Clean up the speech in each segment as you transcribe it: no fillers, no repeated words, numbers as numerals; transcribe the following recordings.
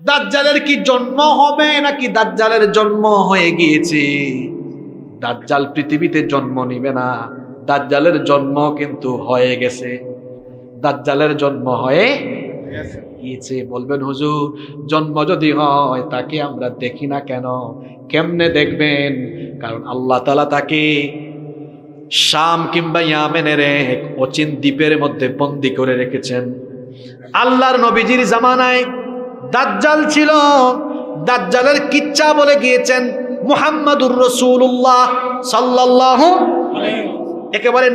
দাজ্জালের কি জন্ম হবে নাকি দাজ্জালের জন্ম হয়ে গিয়েছে? দাজ্জাল পৃথিবীতে জন্ম নিবে না, দাজ্জালের জন্ম কিন্তু হয়ে গেছে। দাজ্জালের জন্ম হয়ে গিয়েছে। বলবেন হুজুর, জন্ম যদি হয় তাকে আমরা দেখি না কেন? কেমনে দেখবেন? কারণ আল্লাহ তাআলা তাকে শাম কিংবা ইয়ামেনের এক অচিন দ্বীপের মধ্যে বন্দী করে রেখেছেন। আল্লাহর নবীজির জামানায় দাজ্জাল ছিল। দাজ্জালের কিচ্ছা বলে গিয়েছেন মুহাম্মাদুর রাসূলুল্লাহ সাল্লাল্লাহু একেবারে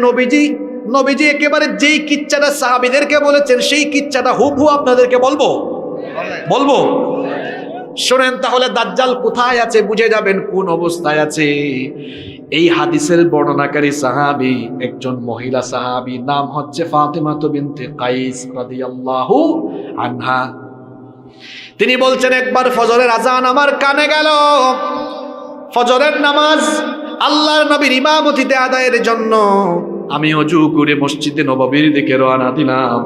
নবীজি একেবারে যেই কিচ্ছাটা সাহাবীদেরকে বলেছেন সেই কিচ্ছাটা হুবহু আপনাদেরকে বলবো। শোনেন তাহলে দাজ্জাল কোথায় আছে বুঝে যাবেন কোন অবস্থায় আছে। এই হাদিসের বর্ণনাকারী সাহাবী একজন মহিলা সাহাবী, নাম হচ্ছে ফাতিমা বিনতে কাইস রাদিয়াল্লাহু আনহা। তিনি বলছেন, একবার ফজরের আজান আমার কানে গেল। ফজরের নামাজ আল্লাহর নবীর ইমামতিতে আদায়ের জন্য আমি ওযু করে মসজিদে নববীর দিকে রওনা দিলাম।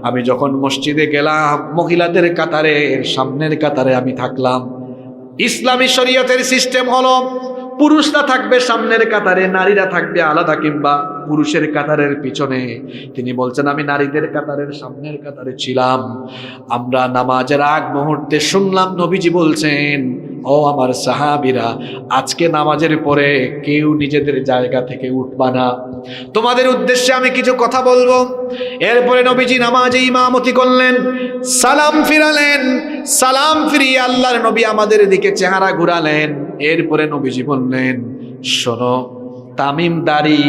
আমি যখন মসজিদে গেলাম, মহিলাদের কাতারের সামনের কাতারে আমি থাকলাম। ইসলামী শরীয়তের সিস্টেম হলো পুরুষরা থাকবে সামনের কাতারে, নারীরা থাকবে আলাদা কিংবা পুরুষের কাতারের পিছনে। তিনি বলছেন, আমি নারীদের কাতারের সামনের কাতারে ছিলাম। আমরা নামাজের আগ মুহূর্তে শুনলাম নবীজি বলছেন, ও আমার সাহাবীরা, আজকে নামাজের পরে কেউ নিজেদের জায়গা থেকে উঠবা না, তোমাদের উদ্দেশ্যে আমি কিছু কথা বলবো। এরপরে নবীজি নামাজে ইমামতি করলেন, সালাম ফিরালেন। সালাম ফিরিয়ে আল্লাহর নবী আমাদের দিকে চেহারা ঘুরালেন। এরপরে নবীজি বললেন, শোনো, তামিমদারি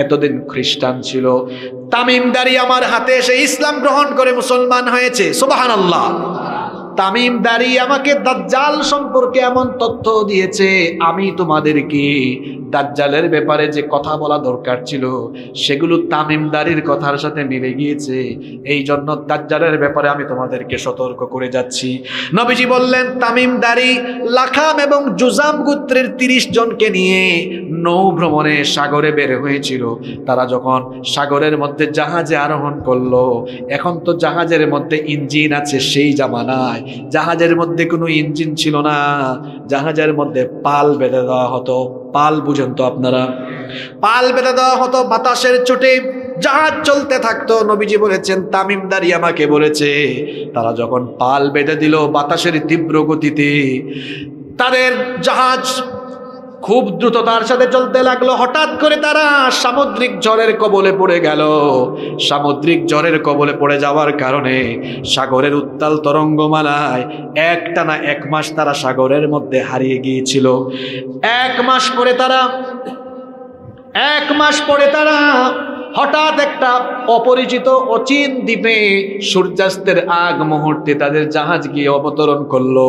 এতদিন খ্রিস্টান ছিল, তামিমদারি আমার হাতে এসে ইসলাম গ্রহণ করে মুসলমান হয়েছে। সুবহানাল্লাহ। তামিমদারি আমাকে দাজ্জাল সম্পর্কে এমন তথ্য দিয়েছে, আমি তোমাদেরকে দাজ্জালের ব্যাপারে যে কথা বলা দরকার ছিল সেগুলো তামিমদারির কথার সাথে মিলে গিয়েছে। এই জন্য দাজ্জালের ব্যাপারে আমি তোমাদেরকে সতর্ক করে যাচ্ছি। নবীজি বললেন, তামিমদারি লাখাম এবং জুজাম গোত্রের 30 জনকে নিয়ে নৌ ভ্রমণে সাগরে বের হয়েছিল। তারা যখন সাগরের মধ্যে জাহাজে আরোহণ করলো, এখন তো জাহাজের মধ্যে ইঞ্জিন আছে, সেই জামানায় জাহাজের মধ্যে কোনো ইঞ্জিন ছিল না, জাহাজের মধ্যে পাল বেঁধে দেওয়া হতো। পাল বুঝেন তো আপনারা? পাল বেঁধে দেওয়া হতো, বাতাসের চোটে জাহাজ চলতে থাকতো। নবীজি বলেছেন, তামিমদারি আমাকে বলেছে, তারা যখন পাল বেঁধে দিল বাতাসের তীব্র গতিতে, তাদের জাহাজ খুব দ্রুততার সাথে চলতে লাগলো। হঠাৎ করে তারা সামুদ্রিক ঝড়ের কবলে পড়ে গেল। সামুদ্রিক ঝড়ের কবলে পড়ে যাওয়ার কারণে সাগরের উত্তাল তরঙ্গমালায় একটানা 1 মাস তারা সাগরের মধ্যে হারিয়ে গিয়েছিল। 1 মাস পরে তারা হঠাৎ একটা অপরিচিত অচিন দ্বীপে সূর্যাস্তের আগ মুহূর্তে তাদের জাহাজ গিয়ে অবতরণ করলো।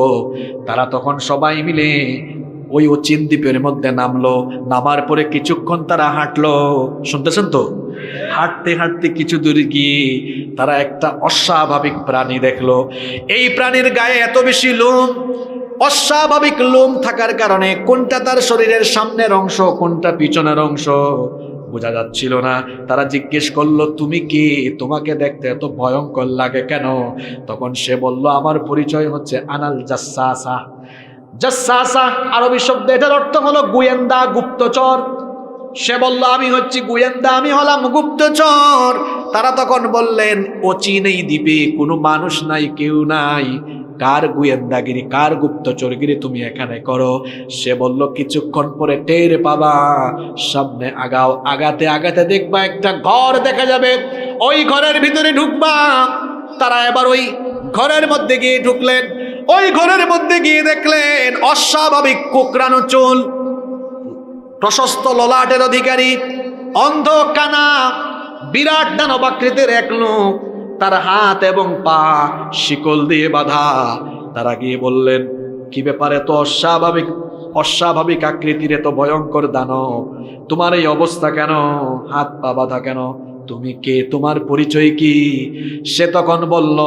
তারা তখন সবাই মিলে ওই অচিন দ্বীপের মধ্যে নামলো। নামার পরে কিছুক্ষণ তারা হাঁটলো, শুনতেছেন তো? হাঁটতে হাঁটতে কিছু দূর গিয়ে তারা একটা অস্বাভাবিক প্রাণী দেখলো। এই প্রাণীর গায়ে এত বেশি লোম, অস্বাভাবিক লোম থাকার কারণে কোনটা তার শরীরের সামনের অংশ কোনটা পিছনের অংশ বোঝা যাচ্ছিল না। তারা জিজ্ঞেস করলো, তুমি কি? তোমাকে দেখতে এত ভয়ঙ্কর লাগে কেন? তখন সে বলল, আমার পরিচয় হচ্ছে আনাল জাসাসা। জাসাসা আরবি শব্দ, এটার অর্থ হলো গোয়েন্দা, গুপ্তচর। সে বলল, আমি হচ্ছি গোয়েন্দা, আমি হলাম গুপ্তচর। তারা তখন বললেন, অচিন এই দ্বীপে কোনো মানুষ নাই, কেউ নাই, কার গোয়েন্দাগিরি, কার গুপ্তচরগিরি তুমি এখানে করো? সে বলল, কিছুক্ষণ পরে টের পাবা, সামনে আগাও, আগাতে আগাতে দেখবা একটা ঘর দেখা যাবে, ওই ঘরের ভিতরে ঢুকবা। তারা এবার ওই ঘরের মধ্যে গিয়ে ঢুকলেন। ওই ঘরের মধ্যে গিয়ে দেখলেন অস্বাভাবিক কোকড়ানো চুল, প্রশস্ত ললাটের অধিকারী, অন্ধ কানা, বিরাট দানবাকৃতির এক লোক, তার হাত এবং পা শিকল দিয়ে বাঁধা। তারা গিয়ে বললেন, কি ব্যাপারে? তো অস্বাভাবিক আকৃতির এত ভয়ঙ্কর দানব, তোমার এই অবস্থা কেন? হাত পা বাঁধা কেন? তুমি কে? তোমার পরিচয় কি? সে তখন বলল,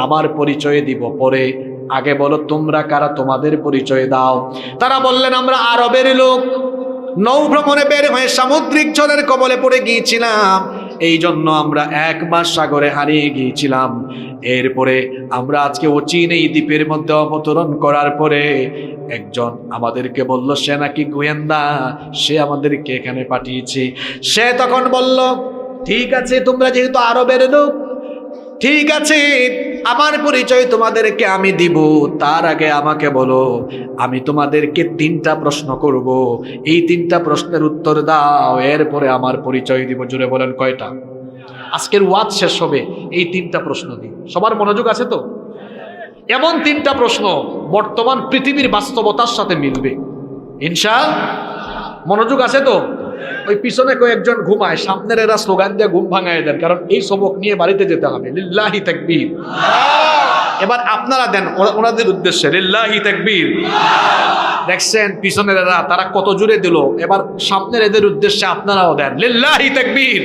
আমার পরিচয় দিব পরে, আগে বলো তোমরা কারা, তোমাদের পরিচয় দাও। তারা বললেন, আমরা আরবের লোক, নৌ ভ্রমণে বের হয়ে সামুদ্রিক ঝড়ের কবলে পড়ে গিয়েছিলাম। এই জন্য আমরা 1 মাস সাগরে হারিয়ে গিয়েছিলাম। এরপরে আমরা আজকে অচিন এই দ্বীপের মধ্যে অবতরণ করার পরে একজন আমাদেরকে বলল সে নাকি গোয়েন্দা, সে আমাদেরকে এখানে পাঠিয়েছে। সে তখন বলল, ঠিক আছে তোমরা যেহেতু আরবের লোক, ঠিক আছে আমার পরিচয় তোমাদেরকে আমি দিব, তার আগে আমাকে বলো, আমি তোমাদেরকে 3টা প্রশ্ন করব, এই 3টা প্রশ্নের উত্তর দাও, এরপরে আমার পরিচয় দিব। জোরে বলেন কয়টা? আজকের ওয়াজ শেষ হবে এই 3টা প্রশ্ন দিয়ে। সবার মনোযোগ আছে তো? এমন 3টা প্রশ্ন বর্তমান পৃথিবীর বাস্তবতার সাথে মিলবে ইনশাআল্লাহ। মনোযোগ আছে তো? ওই পিছনে কয়েকজন ঘুমায়, সামনের এরা স্লোগান দিয়ে ঘুম ভাঙায় দেন, কারণ এই সবক নিয়ে বাড়িতে যেতে হবে। লিল্লাহি তাকবীর। এবার আপনারা দেন ওনাদের উদ্দেশ্যে লিল্লাহি তাকবীর। দেখছেন পিছনের এরা তারা কত জোরে দিল, এবার সামনের এদের উদ্দেশ্যে আপনারাও দেন লিল্লাহি তাকবীর।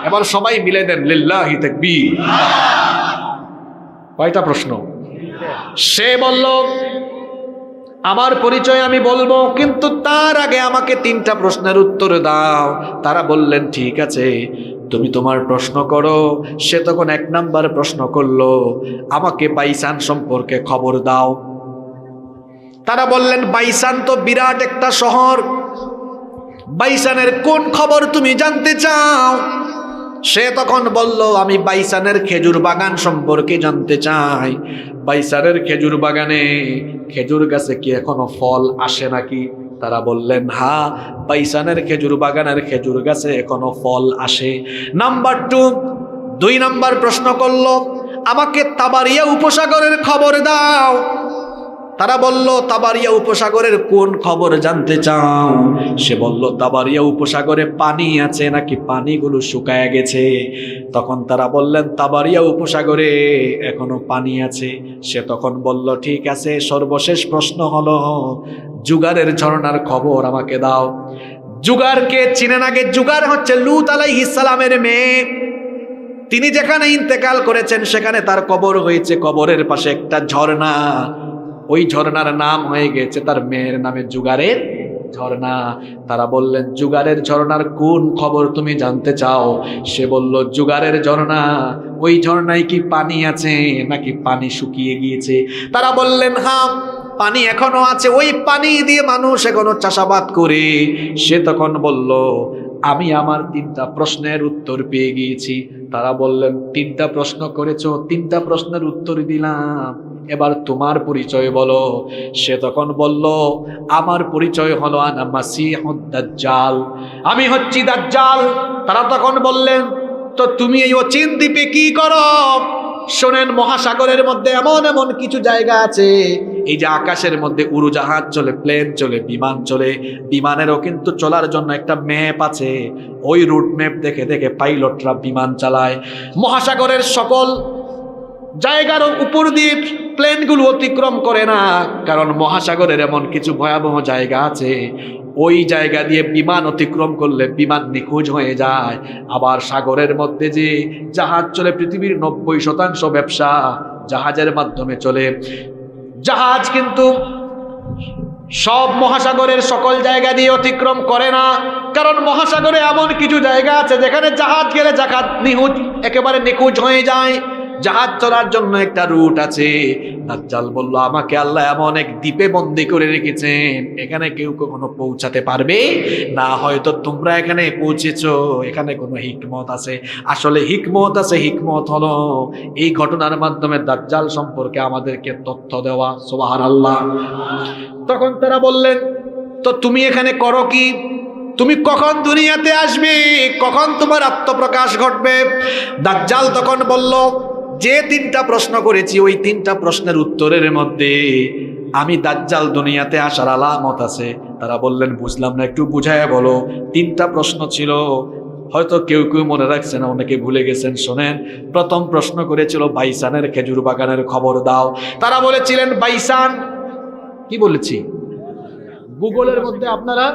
এবার সবাই মিলে দেন লিল্লাহি তাকবীর। কয়টা প্রশ্ন? সে বলল আমার পরিচয় আমি বলবো, কিন্তু তার আগে আমাকে 3টা প্রশ্নের উত্তর দাও। তারা বললেন ঠিক আছে তুমি তোমার প্রশ্ন করো। সে তখন 1 নাম্বার প্রশ্ন করলো, আমাকে বাইসান সম্পর্কে খবর দাও। তারা বললেন বাইসান তো বিরাট একটা শহর, বাইসানের কোন খবর তুমি জানতে চাও? সে তখন বলল আমি বাইসানের খেজুর বাগান সম্পর্কে জানতে চাই। বাইসানের খেজুর বাগানে খেজুর গাছে কি এখনো ফল আসে নাকি? তারা বললেন হ্যাঁ, বাইসানের খেজুর বাগানের খেজুর গাছে এখনো ফল আসে। নাম্বার 2 নাম্বার প্রশ্ন করলো, আমাকে তাবারিয়া উপসাগরের খবর দাও। তারা বলল তাবারিয়া উপসাগরের কোন খবর জানতে চাও? সে বলল তাবারিয়া উপসাগরে পানি আছে নাকি পানিগুলো শুকায় গেছে? তখন তারা বললেন তাবারিয়া উপসাগরে এখনো পানি আছে। সে তখন বলল ঠিক আছে সর্বশেষ প্রশ্ন হলো জুগারের ঝর্ণার খবর আমাকে দাও। জুগারকে চিনেন? আগে জুগার হচ্ছে লূত আলাইহিস সালামের মেয়ে। তিনি যেখানে ইন্তেকাল করেছেন সেখানে তার কবর হয়েছে, কবরের পাশে একটা ঝর্ণা, ওই ঝর্ণার নাম হয়ে গেছে তার মেয়ের নামে জুগারের ঝর্ণা। তারা বললেন জুগারের ঝর্ণার কোন খবর তুমি জানতে চাও? সে বলল জুগারের ঝর্ণা, ওই ঝর্ণায় কি পানি আছে নাকি পানি শুকিয়ে গিয়েছে? তারা বললেন হ্যাঁ পানি এখনো আছে, ওই পানি দিয়ে মানুষ এখনো চাষাবাদ করে। সে তখন বলল আমি আমার 3টা প্রশ্নের উত্তর পেয়ে গিয়েছি। তারা বললেন 3টা প্রশ্ন করেছো, 3টা প্রশ্নের উত্তর দিলাম, এবার তোমার পরিচয় বলো। সে তখন বলল আমার পরিচয় হলো আনা মাসিহুদ দাজ্জাল, আমি হচ্ছি দাজ্জাল। তারা তখন বললেন তো তুমি এই অচিন দ্বীপে কি করো? শোনেন মহাসাগরের মধ্যে এমন এমন কিছু জায়গা আছে, এই যে আকাশের মধ্যে উড়োজাহাজ চলে, প্লেন চলে, বিমান চলে, বিমানেরও কিন্তু চলার জন্য একটা ম্যাপ আছে, ওই রুট ম্যাপ দেখে দেখে পাইলটরা বিমান চালায়। মহাসাগরের সকল জায়গার উপর দিয়ে প্লেনগুলো অতিক্রম করে না, কারণ মহাসাগরের এমন কিছু ভয়াবহ জায়গা আছে, ওই জায়গা দিয়ে বিমান অতিক্রম করলে বিমান নিখোঁজ হয়ে যায়। আবার সাগরের মধ্যে যে জাহাজ চলে, পৃথিবীর 90% ব্যবসা জাহাজের মাধ্যমে চলে। জাহাজ কিন্তু সব মহাসাগরের সকল জায়গা দিয়ে অতিক্রম করে না, কারণ মহাসাগরে এমন কিছু জায়গা আছে যেখানে জাহাজ গেলে জাহাজ একেবারে নিখোঁজ হয়ে যায়। জাহাজ চলার জন্য একটা রুট আছে। দাজ্জাল বলল আমাকে আল্লাহ এমন এক দ্বীপে বন্দি করে রেখেছেন, এখানে কেউ কখনো পৌঁছাতে পারবে না। হয়তো তোমরা এখানে পৌঁছেছো, এখানে কোনো হিকমত আছে। আসলে হিকমত আছে, হিকমত হলো এই ঘটনার মাধ্যমে দাজ্জাল সম্পর্কে আমাদেরকে তথ্য দেওয়া। সুবহানাল্লাহ। তখন তারা বললেন তো তুমি এখানে করো কি? তুমি কখন দুনিয়াতে আসবে? কখন তোমার আত্মপ্রকাশ ঘটবে? দাজ্জাল তখন বলল যে 3টা প্রশ্ন করেছি ওই 3টা প্রশ্নের উত্তরের মধ্যে আমি দাজ্জাল দুনিয়াতে আসার আলামত আছে। তারা বললেন বুঝলাম না, একটু বুঝায় বলো। 3টা প্রশ্ন ছিল, হয়তো কেউ কেউ মনে রাখছেন, অনেকে ভুলে গেছেন। শোনেন, প্রথম প্রশ্ন করেছিল বাইসানের খেজুর বাগানের খবর দাও। তারা বলেছিলেন বাইসান, কি বলেছি? গুগলের মধ্যে আপনারা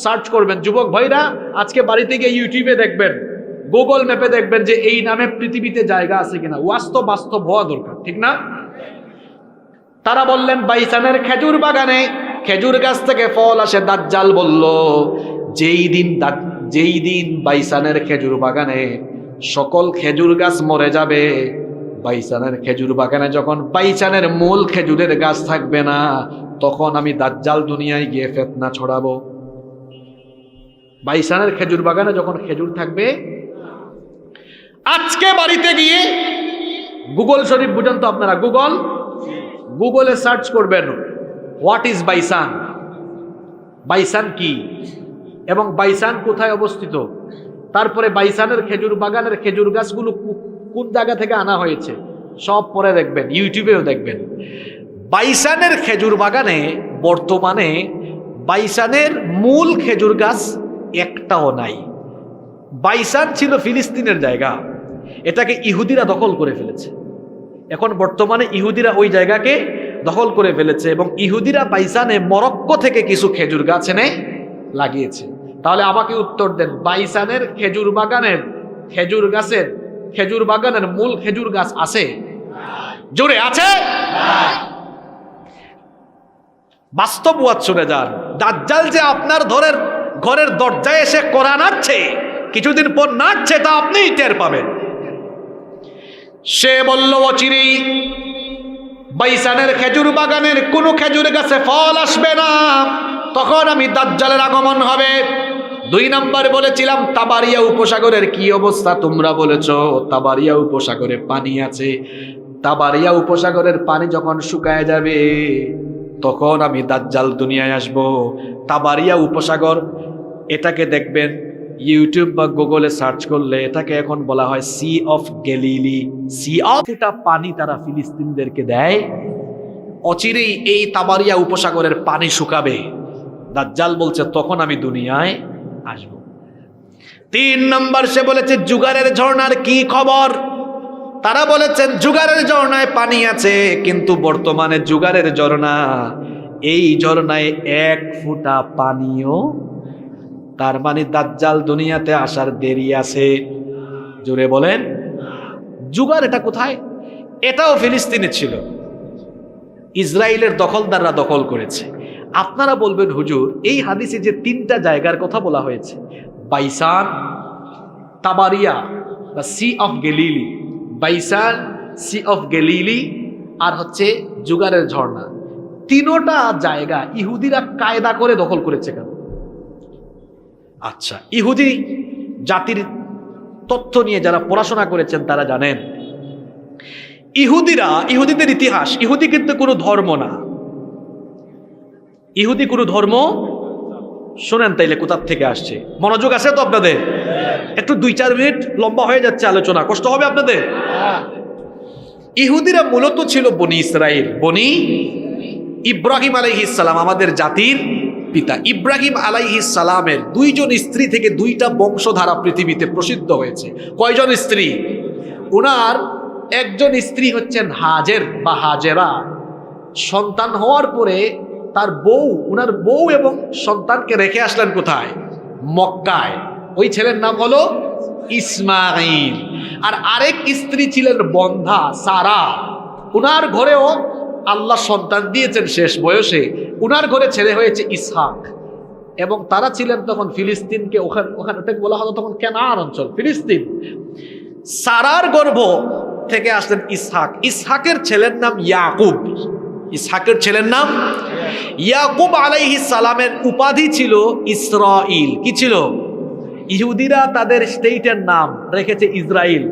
সার্চ করবেন, যুবক ভাইরা আজকে বাড়িতে গিয়ে ইউটিউবে দেখবেন, গুগল ম্যাপে দেখবেন যে এই নামে পৃথিবীতে জায়গা আছে কিনা। বাস্তব হওয়া দরকার, ঠিক না? তারা বললেন বাইসানের খেজুর বাগানে খেজুর গাছ থেকে ফল আসে। দাজ্জাল বলল যেই দিন যেই দিন বাইসানের খেজুর বাগানে সকল খেজুর গাছ মরে যাবে, বাইসানের খেজুর বাগানে যখন বাইসানের মূল খেজুরের গাছ থাকবে না, তখন আমি দাজ্জাল দুনিয়ায় গিয়ে ফিতনা ছড়াবো। বাইসানের খেজুর বাগানে যখন খেজুর থাকবে, আজকে বাড়িতে গিয়ে গুগল শরীফ বুঝেন তো আপনারা, গুগলে সার্চ করবেন হোয়াট ইজ বাইসান, বাইসান কি এবং বাইসান কোথায় অবস্থিত, তারপরে বাইসানের খেজুর বাগানের খেজুর গাছগুলো কোন জায়গা থেকে আনা হয়েছে, সব পরে দেখবেন, ইউটিউবেও দেখবেন। বাইসানের খেজুর বাগানে বর্তমানে বাইসানের মূল খেজুর গাছ একটাও নাই। বাইসান ছিল ফিলিস্তিনের জায়গা, এটাকে ইহুদিরা দখল করে ফেলেছে। এখন বর্তমানে ইহুদিরা ওই জায়গাকে দখল করে ফেলেছে এবং ইহুদিরা বাইসানে মরক্কো থেকে কিছু খেজুর গাছ এনে লাগিয়েছে। তাহলে আমাকে উত্তর দেন, বাইসানের খেজুর বাগানের মূল খেজুর গাছ আছে? জোরে আছে? বাস্তববাদ শুনে যান, দাজ্জাল যে আপনার ঘরের দরজায় এসে কোরআন নাড়ছে, কিছুদিন পর নাড়ছে, তা আপনিই টের পাবেন। সে বলল অচিরেই বাইসানের খেজুর বাগানের কোনো খেজুর গাছে ফল আসবে না, তখন আমি দাজ্জালের আগমন হবে। 2 নম্বর বলেছিলাম তাবারিয়া উপসাগরের কি অবস্থা, তোমরা বলেছো তাবারিয়া উপসাগরে পানি আছে। তাবারিয়া উপসাগরের পানি যখন শুকায় যাবে, তখন আমি দাজ্জাল দুনিয়ায় আসব। তাবারিয়া উপসাগর, এটাকে দেখবেন ইউটিউব বা গুগলে সার্চ করলে, এটাকে এখন বলা হয় sea of Galilee. Sea of, এটা পানি তারা ফিলিস্তিনদেরকে দেয়। অচিরেই এই তাবারিয়া উপসাগরের পানি শুকাবে, দাজ্জাল বলছে তখন আমি দুনিয়ায় আসব। 3 নম্বর সে বলেছে জুগারের ঝর্ণার কি খবর, তারা বলেছেন জুগারের ঝর্ণায় পানি আছে, কিন্তু বর্তমানে জুগারের ঝর্ণা, এই ঝর্ণায় 1 ফোঁটা পানিও, তার মানে দাজ্জাল দুনিয়াতে আসার দেরি আছে। জোরে বলেন, জুগার এটা কোথায়? এটাও ফিলিস্তিনে ছিল, ইসরায়েলের দখলদাররা দখল করেছে। আপনারা বলবেন হুজুর, এই হাদিসে যে 3টা জায়গার কথা বলা হয়েছে, বাইসান, তাবারিয়া বা sea of Galilee, Beisan, sea of Galilee আর হচ্ছে জুগারের ঝর্ণা, 3টা জায়গা ইহুদিরা কায়দা করে দখল করেছে কেন? আচ্ছা, ইহুদি জাতির তথ্য নিয়ে যারা পড়াশোনা করেছেন তারা জানেন, ইহুদিদের ইতিহাস, ইহুদি কিন্তু কোনো ধর্ম না, ইহুদি কোনো ধর্ম। শোনেন তাইলে কোথার থেকে আসছে, মনোযোগ আছে তো আপনাদের? একটু 2-4 মিনিট লম্বা হয়ে যাচ্ছে আলোচনা, কষ্ট হবে আপনাদের। ইহুদিরা মূলত ছিল বনি ইসরাইল, বনি ইব্রাহিম আলাইহিস সালাম, আমাদের জাতির পিতা ইব্রাহিম আলাইহিস সালামের 2 জন স্ত্রী থেকে 2টা বংশধারা পৃথিবীতে প্রসিদ্ধ হয়েছে। কয়জন স্ত্রী? উনার একজন স্ত্রী হচ্ছেন হাজের বা হাজেরা। সন্তান হওয়ার পরে তার উনার বউ এবং সন্তানকে রেখে আসলেন কোথায়? মক্কায়। ওই ছেলের নাম হলো ইসমাইল। আর আরেক স্ত্রী ছিলেন বন্ধা সারা, উনার ঘরেও আল্লাহ সন্তান দিয়েছেন শেষ বয়সে, উনার ঘরে ছেলে হয়েছে ইসহাক। এবং তারা ছিলেন তখন ফিলিস্তিনকে, ওখানে বলা হতো তখন কেনান অঞ্চল, ফিলিস্তিন। সারার গর্ভ থেকে আসলেন ইসহাক। ইসহাকের ছেলের নাম ইয়াকুব। ইসহাকের ছেলের নাম ইয়াকুব আলাইহিস সালামের উপাধি ছিল ইসরাইল। কি ছিল? ইহুদিরা তাদের স্টেটের নাম রেখেছে ইসরাইল।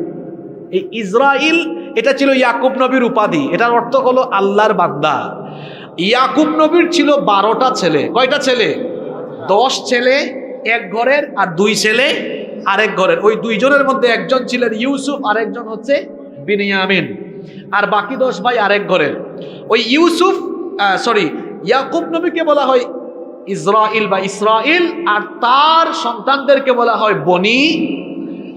এই ইসরাইল এটা ছিল ইয়াকুব নবীর উপাধি, এটার অর্থ হলো আল্লাহর বান্দা। ইয়াকুব নবীর ছিল 12টা ছেলে। কয়টা ছেলে? 10 ছেলে এক ঘরের আর 2 ছেলে আরেক ঘরের। ওই 2 জনের মধ্যে একজন ছিলেন ইউসুফ আর একজন হচ্ছে বিনিয়ামিন, আর বাকি 10 ভাই আরেক ঘরের। ওই ইয়াকুব নবীকে বলা হয় ইসরাইল বা ইসরাইল, আর তার সন্তানদেরকে বলা হয় বনি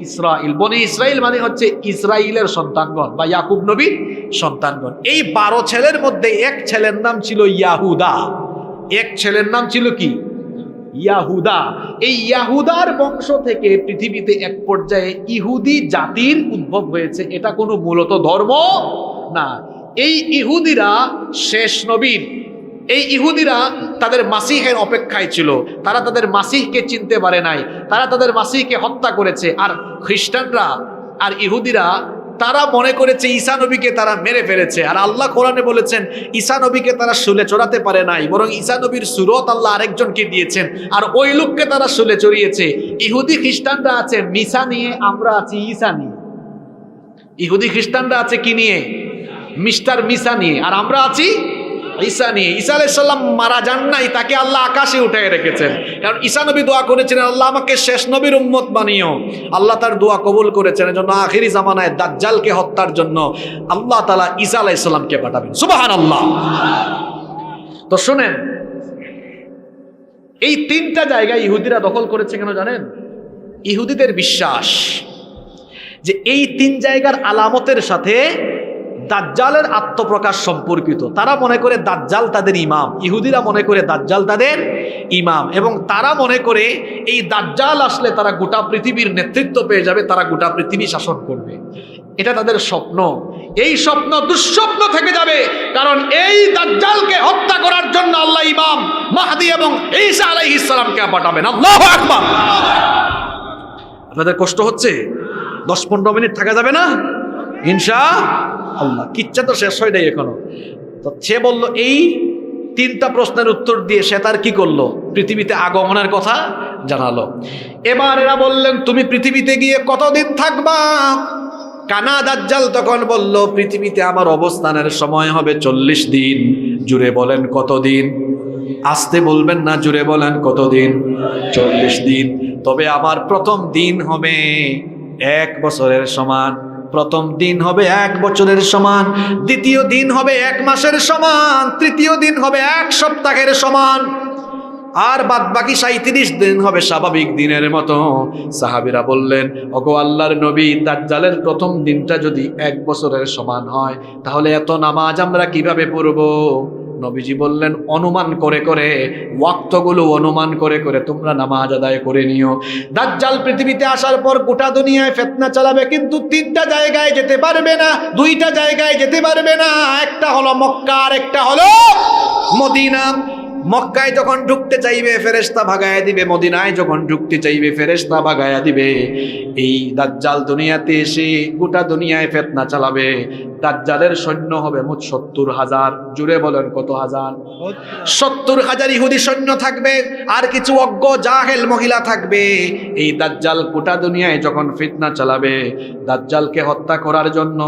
ইসরাইল। বনি ইসরাইল মানে হচ্ছে ইসরাইলের সন্তানগণ বা ইয়াকুব নবীর সন্তানগণ। এই 12 ছেলের মধ্যে এক ছেলের নাম ছিল ইয়াহুদা। এক ছেলের নাম ছিল কি? ইয়াহুদা। এই ইয়াহুদার বংশ থেকে পৃথিবীতে এক পর্যায়ে ইহুদি জাতির উদ্ভব হয়েছে। এটা কোনো মূলত ধর্ম না। এই ইহুদিরা শেষ নবীর এই ইহুদিরা তাদের মাসিহের অপেক্ষায় ছিল, তারা তাদের মাসিহকে চিনতে পারে নাই, তারা তাদের মাসিহকে হত্যা করেছে। আর খ্রিস্টানরা আর ইহুদিরা তারা মনে করেছে ঈসা নবীকে তারা মেরে ফেলেছে। আর আল্লাহ কোরআনে বলেছেন ঈসা নবীকে তারা শুলে চড়াতে পারে নাই, বরং ঈসা নবীর সুরত আল্লাহ আরেকজনকে দিয়েছেন, আর ওই লোককে তারা শুলে চড়িয়েছে। ইহুদি খ্রিস্টানরা আছে মিসা নিয়ে, আমরা আছি ঈসা নিয়ে। ইহুদি খ্রিস্টানরা আছে কি নিয়ে? মিস্টার মিসা নিয়ে, আর আমরা আছি ঈসা নিয়ে। ঈসা আলাইহিস সালাম মারা যান নাই, তাকে আল্লাহ আকাশে উঠায় রেখেছেন। কারণ ঈসা নবী দোয়া করেছিলেন, আল্লাহ আমাকে শেষ নবীর উম্মত বানিও। আল্লাহ তার দোয়া কবুল করেছেন। এজন্য আখিরি জামানায় দাজ্জালকে হত্যার জন্য আল্লাহ তাআলা ঈসা আলাইহিস সালামকে পাঠাবেন। সুবহানাল্লাহ। তো শুনেন, এই তিনটা জায়গায় ইহুদিরা দখল করেছে কেন জানেন? ইহুদিদের বিশ্বাস যে এই তিন জায়গার আলামতের সাথে দাজ্জালের আত্মপ্রকাশ সম্পর্কিত। তারা মনে করে দাজ্জাল তাদের ইমাম, ইহুদিরা মনে করে দাজ্জাল তাদের ইমাম, এবং তারা মনে করে এই দাজ্জাল আসলে তারা গোটা পৃথিবীর নেতৃত্ব পেয়ে যাবে, তারা গোটা পৃথিবী শাসন করবে। এটা তাদের স্বপ্ন। এই স্বপ্ন দুঃস্বপ্ন থেকে যাবে, কারণ এই দাজ্জালকে হত্যা করার জন্য আল্লাহ ইমাম মাহদী এবং ঈসা আলাইহিস সালামকে পাঠাবেন। আল্লাহু আকবার। আপনাদের কষ্ট হচ্ছে? 10-15 মিনিট থাকা যাবে না ইনশাআল্লাহ? কিচ্ছা তো শেষ হয় নাই এখনো। তো সে বলল, এই তিনটা প্রশ্নের উত্তর দিয়ে সে তার কি করলো? পৃথিবীতে আগমনের কথা জানালো। এবার এরা বললেন, তুমি পৃথিবীতে গিয়ে কতদিন থাকবা? কানা দাজ্জাল তখন বলল, পৃথিবীতে আমার অবস্থানের সময় হবে 40 দিন। জুড়ে বলেন কতদিন? আস্তে বলবেন না, জুড়ে বলেন কতদিন? 40 দিন। তবে আমার প্রথম দিন হবে 1 বছরের সমান, প্রথম দিন হবে 1 বছরের সমান, দ্বিতীয় দিন হবে 1 মাসের সমান, তৃতীয় দিন হবে 1 সপ্তাহের সমান, আর বাদ বাকি 37 দিন হবে স্বাভাবিক দিনের মতো। সাহাবীরা বললেন, ওগো আল্লাহর নবী, দাজ্জালের প্রথম দিনটা যদি 1 বছরের সমান হয়, তাহলে এত নামাজ আমরা কিভাবে পড়ব? নবীজি বললেন, অনুমান করে করে, ওয়াক্তগুলো অনুমান করে করে তোমরা নামাজ আদায় করে নিও। দাজ্জাল পৃথিবীতে আসার পর গোটা দুনিয়ায় ফিতনা চালাবে, কিন্তু 3টা জায়গায় যেতে পারবে না, 2টা জায়গায় যেতে পারবে না। একটা হলো মক্কা, আর একটা হলো মদিনা। মক্কায় যখন ঢুকতে চাইবে ফেরেশতা ভাগায়া দিবে, মদিনায় যখন ঢুকতে চাইবে ফেরেশতা ভাগায়া দিবে। এই দাজ্জাল দুনিয়াতে এসে গোটা দুনিয়ায় ফিতনা চালাবে। দাজ্জালের সৈন্য হবে মোট 70,000। জুড়ে বলেন কত হাজার? 70,000 ইহুদি সৈন্য থাকবে, আর কিছু অজ্ঞ জাহেল মহিলা থাকবে। এই দাজ্জাল গোটা দুনিয়ায় যখন ফিতনা চালাবে, দাজ্জালকে হত্যা করার জন্য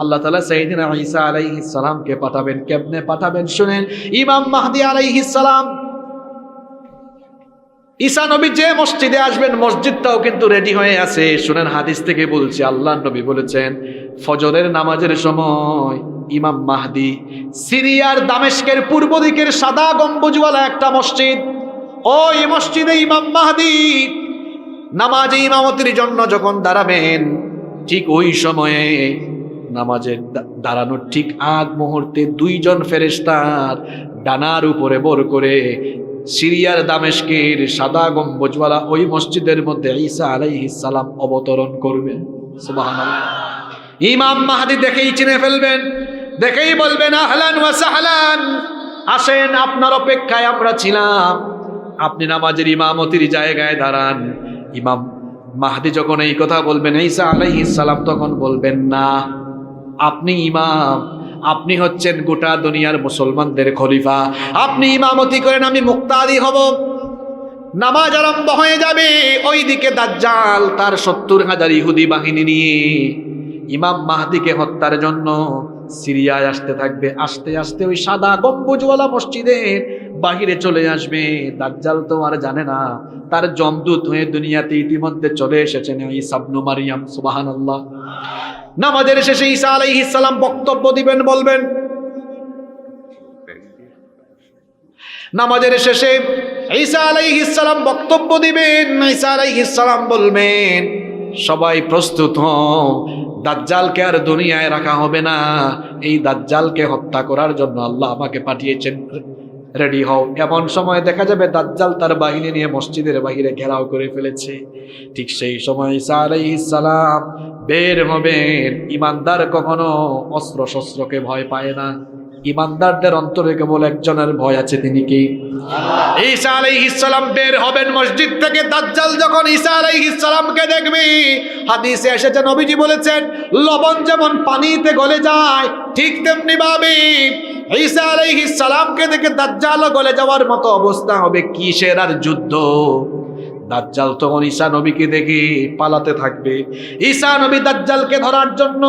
আল্লাহ তাআলা সাইয়েদনা ঈসা আলাইহিস সালামকে পাঠাবেন। কেমনে পাঠাবেন শুনেন। ইমাম মাহদী আলাইহিস সালাম, ঈসা নবী যে মসজিদে আসবেন, মসজিদটাও কিন্তু রেডি হয়ে আছে। শুনেন, হাদিস থেকে বলছি, আল্লাহর নবী বলেছেন, ফজরের নামাজের সময় ইমাম মাহদী সিরিয়ার দামেস্কের পূর্ব দিকের সাদা গম্বুজওয়ালা একটা মসজিদ, ওই মসজিদে ইমাম মাহদী নামাজে ইমামতির জন্য যখন দাঁড়াবেন, ঠিক ওই সময়ে নামাজের দাঁড়ানোর ঠিক আগ মুহূর্তে 2 জন ফেরেশতার ডানার উপরে ভর করে সিরিয়ার দামেস্কের সাদা গম্বুজওয়ালা ওই মসজিদের মধ্যে ঈসা আলাইহিস সালাম অবতরণ করবেন। সুবহানাল্লাহ। ইমাম মাহদী দেখেই চিনে ফেলবেন, দেখেই বলবেন, আহলান ওয়া সাহলান, আসেন, আপনার অপেক্ষায় আমরা ছিলাম, আপনি নামাজের ইমামতির জায়গায় দাঁড়ান। ইমাম মাহদী যখন এই কথা বলবেন, ঈসা আলাইহিস সালাম তখন বলবেন, না, আপনি ইমাম, আপনি হচ্ছেন গোটা দুনিয়ার মুসলমানদের খলিফা, আপনি ইমামতি করেন, আমি মুক্তাদি হব। নামাজ আরম্ভ হয়ে যাবে। ওইদিকে দাজ্জাল তার 70,000 ইহুদি বাহিনী নিয়ে ইমাম মাহদীকে হত্যার জন্য সিরিয়ায় আসতে থাকবে। আস্তে আস্তে ওই সাদা গম্বুজওয়ালা মসজিদের বাহিরে চলে আসবে। দাজ্জাল তো আর জানে না, তার যমদূত হয়ে দুনিয়াতে ইতিমধ্যে চলে এসেছেন ঈসা ইবনে মারইয়াম। সুবহানাল্লাহ। নামাজের শেষে ঈসা আলাইহিস সালাম বক্তব্য দিবেন, বলবেন, নামাজের শেষে ঈসা আলাইহিস সালাম বক্তব্য দিবেন। ঈসা আলাইহিস সালাম বলবেন, সবাই প্রস্তুত হও, দাজ্জালকে আর দুনিয়ায় রাখা হবে না, এই দাজ্জালকে হত্যা করার জন্য আল্লাহ আমাকে পাঠিয়েছেন, রেডি হও। এমন সময় দেখা যাবে দাজ্জাল তার বাহিনী নিয়ে মসজিদের বাহিরে ঘেরাও করে ফেলেছে। ঠিক সেই সময় ঈসা আলাইহিস সালাম বের হবেন। ইমানদার কখনো অস্ত্র শস্ত্রকে ভয় পায় না। ইমানদারদের অন্তরে কেবল একজনের ভয় আছে, তিনি কি? ঈসা আলাইহিস সালাম বের হবেন মসজিদ থেকে। দাজ্জাল যখন ঈসা আলাইহিস সালামকে দেখবে, হাদিসে এসেছে, নবীজি বলেছেন, লবণ যেমন পানিতে গলে যায় ঠিক তেমনি ভাবে ঈসা আলাইহিস সালামকে দেখে দাজ্জালও গলে যাওয়ার মতো অবস্থা হবে। কিসের আর যুদ্ধ? দাজ্জাল তখন ঈসা নবীকে দেখে পালাতে থাকবে। ঈসা নবী দাজ্জালকে ধরার জন্য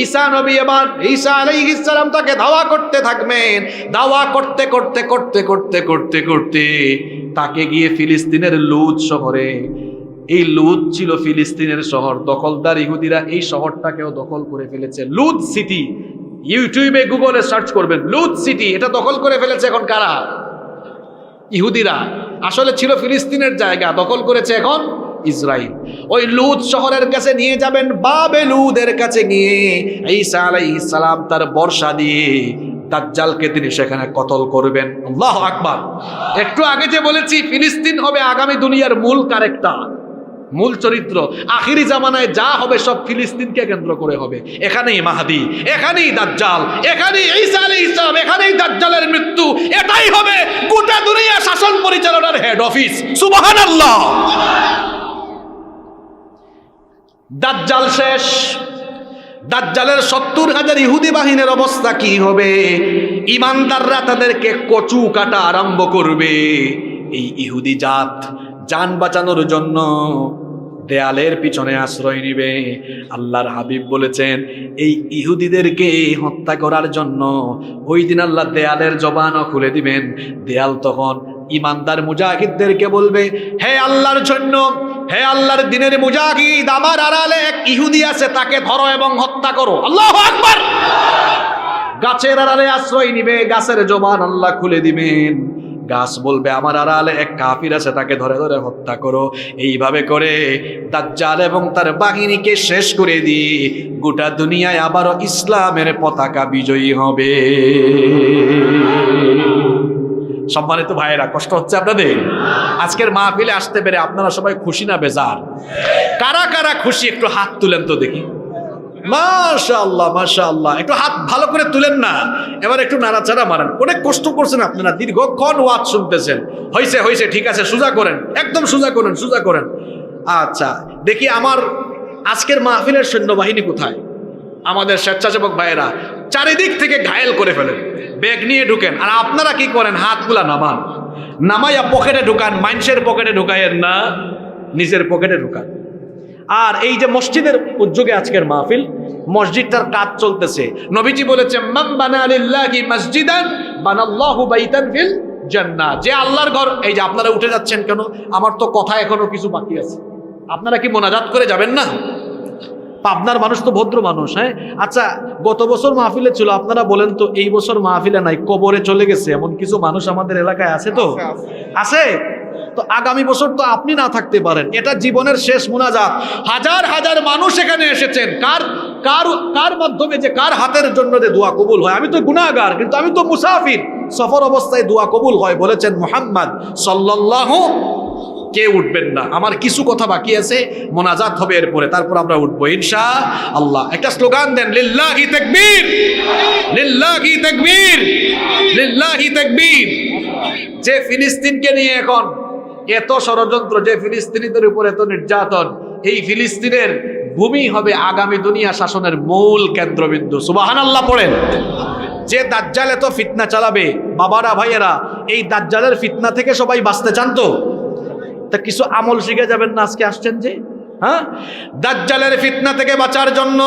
ঈসা নবী এবার ঈসা আলাইহিস সালাম তাকে ধাওয়া করতে থাকবেন। ধাওয়া করতে করতে করতে করতে করতে করতে তাকে গিয়ে ফিলিস্তিনের লুদ শহরে, এই লুদ ছিল ফিলিস্তিনের শহর, দখলদার ইহুদিরা এই শহরটাকেও দখল করে ফেলেছে। লুদ সিটি, ইউটিউবে গুগলে সার্চ করবেন লুদ সিটি, এটা দখল করে ফেলেছে এখন কারা? ইহুদিরা। আসলে ছিল ফিলিস্তিনের জায়গা, দখল করেছে এখন ইসরাইল। ওই লুদ শহরের কাছে নিয়ে যাবেন, বাবেলুদের কাছে গিয়ে ঈসা আলাইহিস সালাম তার বর্ষা দিয়ে দাজ্জালকে তিনি সেখানে কতল করবেন। আল্লাহু আকবার। একটু আগে যে বলেছি ফিলিস্তিন হবে আগামী দুনিয়ার মূল ক্যারেক্টার, মূল চরিত্র। আখিরি জামানায় যা হবে সব ফিলিস্তিনকে কেন্দ্র করে হবে। এখানেই মাহদি, এখানেই দাজ্জাল, এখানেই ঈসা আলাইহিস সালাম, এখানেই দাজ্জালের মৃত্যু। এটাই হবে গোটা দুনিয়া শাসন পরিচালনার হেড অফিস। সুবহানাল্লাহ। দাজ্জাল শেষ। দাজ্জালের 70,000 ইহুদি বাহিনীর অবস্থা কি হবে? ইমানদাররা তাদেরকে কচু কাটা আরম্ভ করবে। এই ইহুদি জাত জান বাঁচানোর জন্য দেয়ালের পিছনে আশ্রয় নিবে। আল্লাহর হাবিব বলেছেন, এই ইহুদিদেরকে হত্যা করার জন্য ওই দিন আল্লাহ দেয়ালের জবানও খুলে দিবেন। দেয়াল তখন ইমানদার মুজাহিদদেরকে বলবে, হে আল্লাহর জন্য, হে আল্লাহর দিনের মুজাহিদ, আমার আড়ালে এক ইহুদি আছে, তাকে ধরো এবং হত্যা করো। আল্লাহু আকবার। গাছের আড়ালে আশ্রয় নিবে, গাছের জবান আল্লাহ খুলে দিবেন। গাছ বলবে, আমার আড়ালে এক কাফির আছে, তাকে ধরে ধরে হত্যা করো। এইভাবে করে দাজ্জাল এবং তার বাহিনীকে শেষ করে দিয়ে গোটা দুনিয়ায় আবারও ইসলামের পতাকা বিজয়ী হবে। সম্মানিত ভাইয়েরা, কষ্ট হচ্ছে আপনাদের? আজকের মাহফিলে আসতে পেরে আপনারা সবাই খুশি না বেজার? কারা কারা খুশি একটু হাত তুলেন তো দেখি। মাশাআল্লাহ, মাশাআল্লাহ। একটু হাত ভালো করে তুলেন না, এবার একটু নাড়াচাড়া মারেন। অনেক কষ্ট করছেন আপনারা, দীর্ঘক্ষণ ওয়াজ শুনতেছেন। হয়েছে হয়েছে, ঠিক আছে, সোজা করেন, একদম সোজা করেন, সোজা করেন। আচ্ছা, দেখি আমার আজকের মাহফিলের সৈন্যবাহিনী কোথায়? আমাদের স্বেচ্ছাসেবক ভাইয়েরা চারিদিক থেকে ঘায়েল করে ফেলেন, ব্যাগ নিয়ে ঢুকেন। আর আপনারা কি করেন? হাতগুলা নামান, নামাইয়া পকেটে ঢুকান। মানুষের পকেটে ঢুকায়েন না, নিজের পকেটে ঢুকান। আর এই যে মসজিদের উদ্যোগে আজকের মাহফিল, মসজিদটার কাজ চলতেছে। নবীজি বলেছেন, মান বানা লিল্লাহি মসজিদান বানাল্লাহু বাইতান ফিল জান্নাহ। যে আল্লাহর ঘর, এই যে আপনারা উঠে যাচ্ছেন কেন? আমার তো কথা এখনো কিছু বাকি আছে। আপনারা কি মোনাজাত করে যাবেন না? পাবনার মানুষ তো ভদ্র মানুষ। হ্যাঁ, আচ্ছা, গত বছর মাহফিলে ছিল, আপনারা বলেন তো এই বছর মাহফিলে নাই, কবরে চলে গেছে এমন কিছু মানুষ আমাদের এলাকায় আছে? তো আছে। তো আগামী বছর তো আপনি না থাকতে পারেন, এটা জীবনের শেষ মুনাজাত। হাজার হাজার মানুষ এখানে এসেছেন, কার কার কার মাধ্যমে, যে কার হাতের জন্য যে দোয়া কবুল হয়। আমি তো গুনাহগার, কিন্তু আমি তো মুসাফির, সফর অবস্থায় দোয়া কবুল হয় বলেছেন মুহাম্মদ সাল্লাল্লাহু। কে উঠবেন না? আমার কিছু কথা বাকি আছে, মোনাজাত হবে এরপরে, তারপর আমরা উঠবো ইনশাআল্লাহ। একটা স্লোগান দেন, লিল্লাহি তাকবীর, লিল্লাহি তাকবীর, লিল্লাহি তাকবীর। যে ফিলিস্তিনকে নিয়ে এখন এত ষড়যন্ত্র, যে ফিলিস্তিনিদের উপর এত নির্যাতন, এই ফিলিস্তিনের ভূমি হবে আগামী দুনিয়া শাসনের মূল কেন্দ্রবিন্দু। সুবহানাল্লাহ পড়েন। যে দাজ্জাল এত ফিতনা চালাবে, বাবারা ভাইয়েরা, এই দাজ্জালের ফিতনা থেকে সবাই বাঁচতে চান তো? তা কিছু আমল শিখে যাবেন না আজকে আসছেন যে? হ্যাঁ, দাজ্জালের ফিতনা থেকে বাঁচার জন্য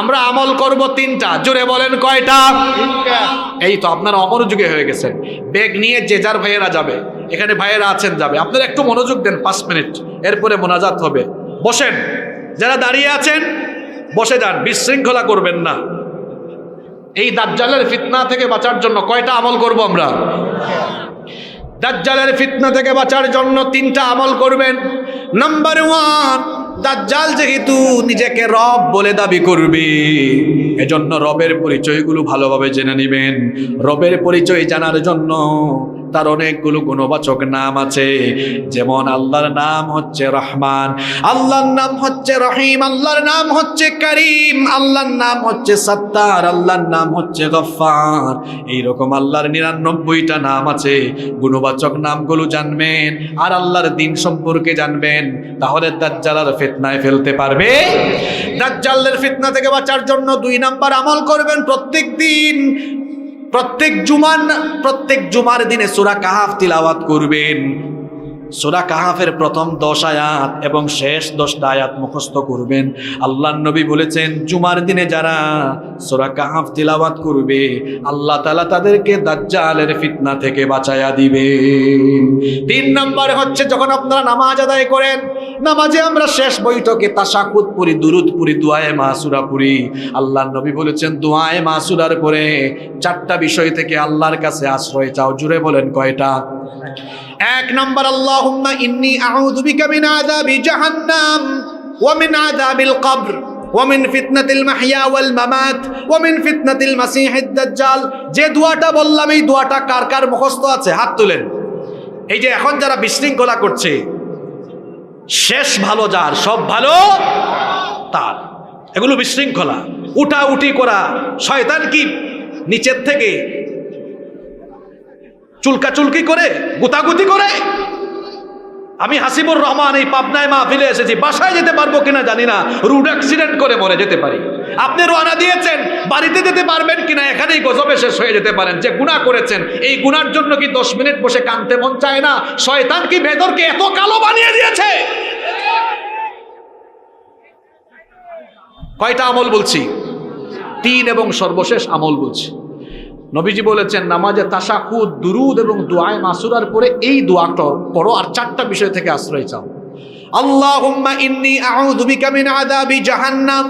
আমরা আমল করব 3টা। জোরে বলেন কয়টা? এই তো আপনারা অমনোযোগী হয়ে গেছেন। ব্যাগ নিয়ে যে যার ভাইয়েরা যাবে, এখানে ভাইয়েরা আছেন যাবে। আপনারা একটু মনোযোগ দেন, 5 মিনিট, এরপরে মোনাজাত হবে। বসেন, যারা দাঁড়িয়ে আছেন বসে যান, বিশৃঙ্খলা করবেন না। এই দাজ্জালের ফিতনা থেকে বাঁচার জন্য কয়টা আমল করব আমরা? দাজ্জালের ফিতনা থেকে বাঁচার জন্য 3টা আমল করবেন। নাম্বার 1, দাজ্জাল যেহেতু নিজেকে রব বলে দাবি করবে, এজন্য রবের পরিচয়গুলো ভালোভাবে জেনে নেবেন। রবের পরিচয় জানার জন্য তার অনেকগুলো গুণবাচক নাম আছে। যেমন আল্লাহর নাম হচ্ছে রহমান, আল্লাহর নাম হচ্ছে রহিম, আল্লাহর নাম হচ্ছে করিম, আল্লাহর নাম হচ্ছে সত্তার, আল্লাহর নাম হচ্ছে গফফার। এইরকম আল্লাহর 99টা নাম আছে। গুণবাচক নামগুলো জানবেন আর আল্লাহর দিন সম্পর্কে জানবেন, তাহলে দাজ্জালের ফিতনায় ফেলতে পারবে। দাজ্জালের ফিতনা থেকে বাঁচার জন্য 2 নাম্বার আমল করবেন। প্রত্যেক দিন, প্রত্যেক জুমার দিনে সূরা কাহাফ তিলাওয়াত করবেন। সূরা কাহাফের প্রথম 10 আয়াত এবং শেষ 10টা আয়াত মুখস্থ করবেন। আল্লাহর নবী বলেছেন, জুমার দিনে যারা সূরা কাহাফ তিলাওয়াত করবে, আল্লাহ তাআলা তাদেরকে দাজ্জালের ফিতনা থেকে বাঁচায়া দিবেন। 3 নাম্বার হচ্ছে, যখন আপনারা নামাজ আদায় করেন, নামাজে আমরা শেষ বৈঠকে তাশাহুদ পড়ি, দুরুদ পড়ি, দুআয়ে মাসুরা পড়ি। আল্লাহর নবী বলেছেন, দুআয়ে মাসুরার পরে 4টা বিষয় থেকে আল্লাহর কাছে আশ্রয় চাও। জুড়ে বলেন কয়টা? 1 নম্বর, আল্লাহুম্মা ইন্নী আউযু বিকা মিন আযাবি জাহান্নাম ওয়া মিন আযাবিল কবর ওয়া মিন ফিতনাতিল মাহইয়া ওয়াল মামাত ওয়া মিন ফিতনাতিল মাসীহিদ দাজ্জাল। যে দোয়াটা বললাম, এই দোয়াটা কার কার মুখস্থ আছে? হাত তুলেন। এই যে এখন যারা বিশৃঙ্খলা করছে, শেষ ভালো যার, সব ভালো তার, এগুলো বিশৃঙ্খলা, উঠাউঠি করা, শয়তান কি নিচের থেকে চুলকাচুলকি করে, গুতাগুতি করে। আমি হাসিবুর রহমান এই পাবনায় মাহফিলে এসেছি, বাসায় যেতে পারবো কিনা জানি না, রোড অ্যাক্সিডেন্ট করে মরে যেতে পারি। আপনি রওনা দিয়েছেন, বাড়িতে যেতে পারবেন কিনা এখানেই গজবে শেষ হয়ে যেতে পারেন। যে গুনাহ করেছেন, এই গুনার জন্য কি 10 মিনিট বসে কাঁদতে মন চায় না? শয়তান কি ভেতরকে এত কালো বানিয়ে দিয়েছে? কয়টা আমল বলছি? 3 এবং সর্বশেষ আমল বলছি। নবীজি বলেছেন, নামাজে তাশাহুদ, দুরুদ এবং দুআয়ে মাসুরার পরে এই দোয়াটা পড়ো আর 4টা বিষয় থেকে আশ্রয় চাও। আল্লাহুম্মা ইন্নী আউযু বিকা মিন আযাবি জাহান্নাম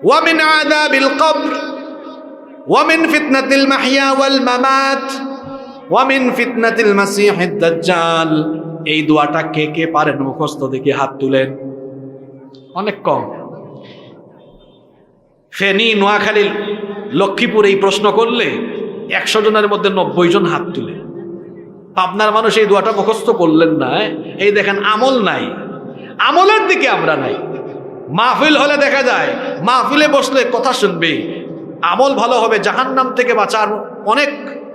ওয়া মিন আযাবিল কবর ওয়া মিন ফিতনাতিল মাহইয়া ওয়াল মামাত ওয়া মিন ফিতনাতিল মাসীহিদ দাজ্জাল। এই দোয়াটা কে কে পারেন মুখস্থ? দেখি হাত তুলেন। অনেক কম। ফেনী, নোয়াখালী, লক্ষ্মীপুর এই প্রশ্ন করলে 100 জনের মধ্যে 90 জন হাত তুলে। পাবনার মানুষ এই দোয়াটা মুখস্থ করলেন না। এই দেখেন, আমল নাই, আমলের দিকে আমরা নাই। মাহফিল হলে দেখা যায়, মাহফিলে বসলে কথা শুনবে, আমল ভালো হবে, জাহান্নাম থেকে বাঁচার অনেক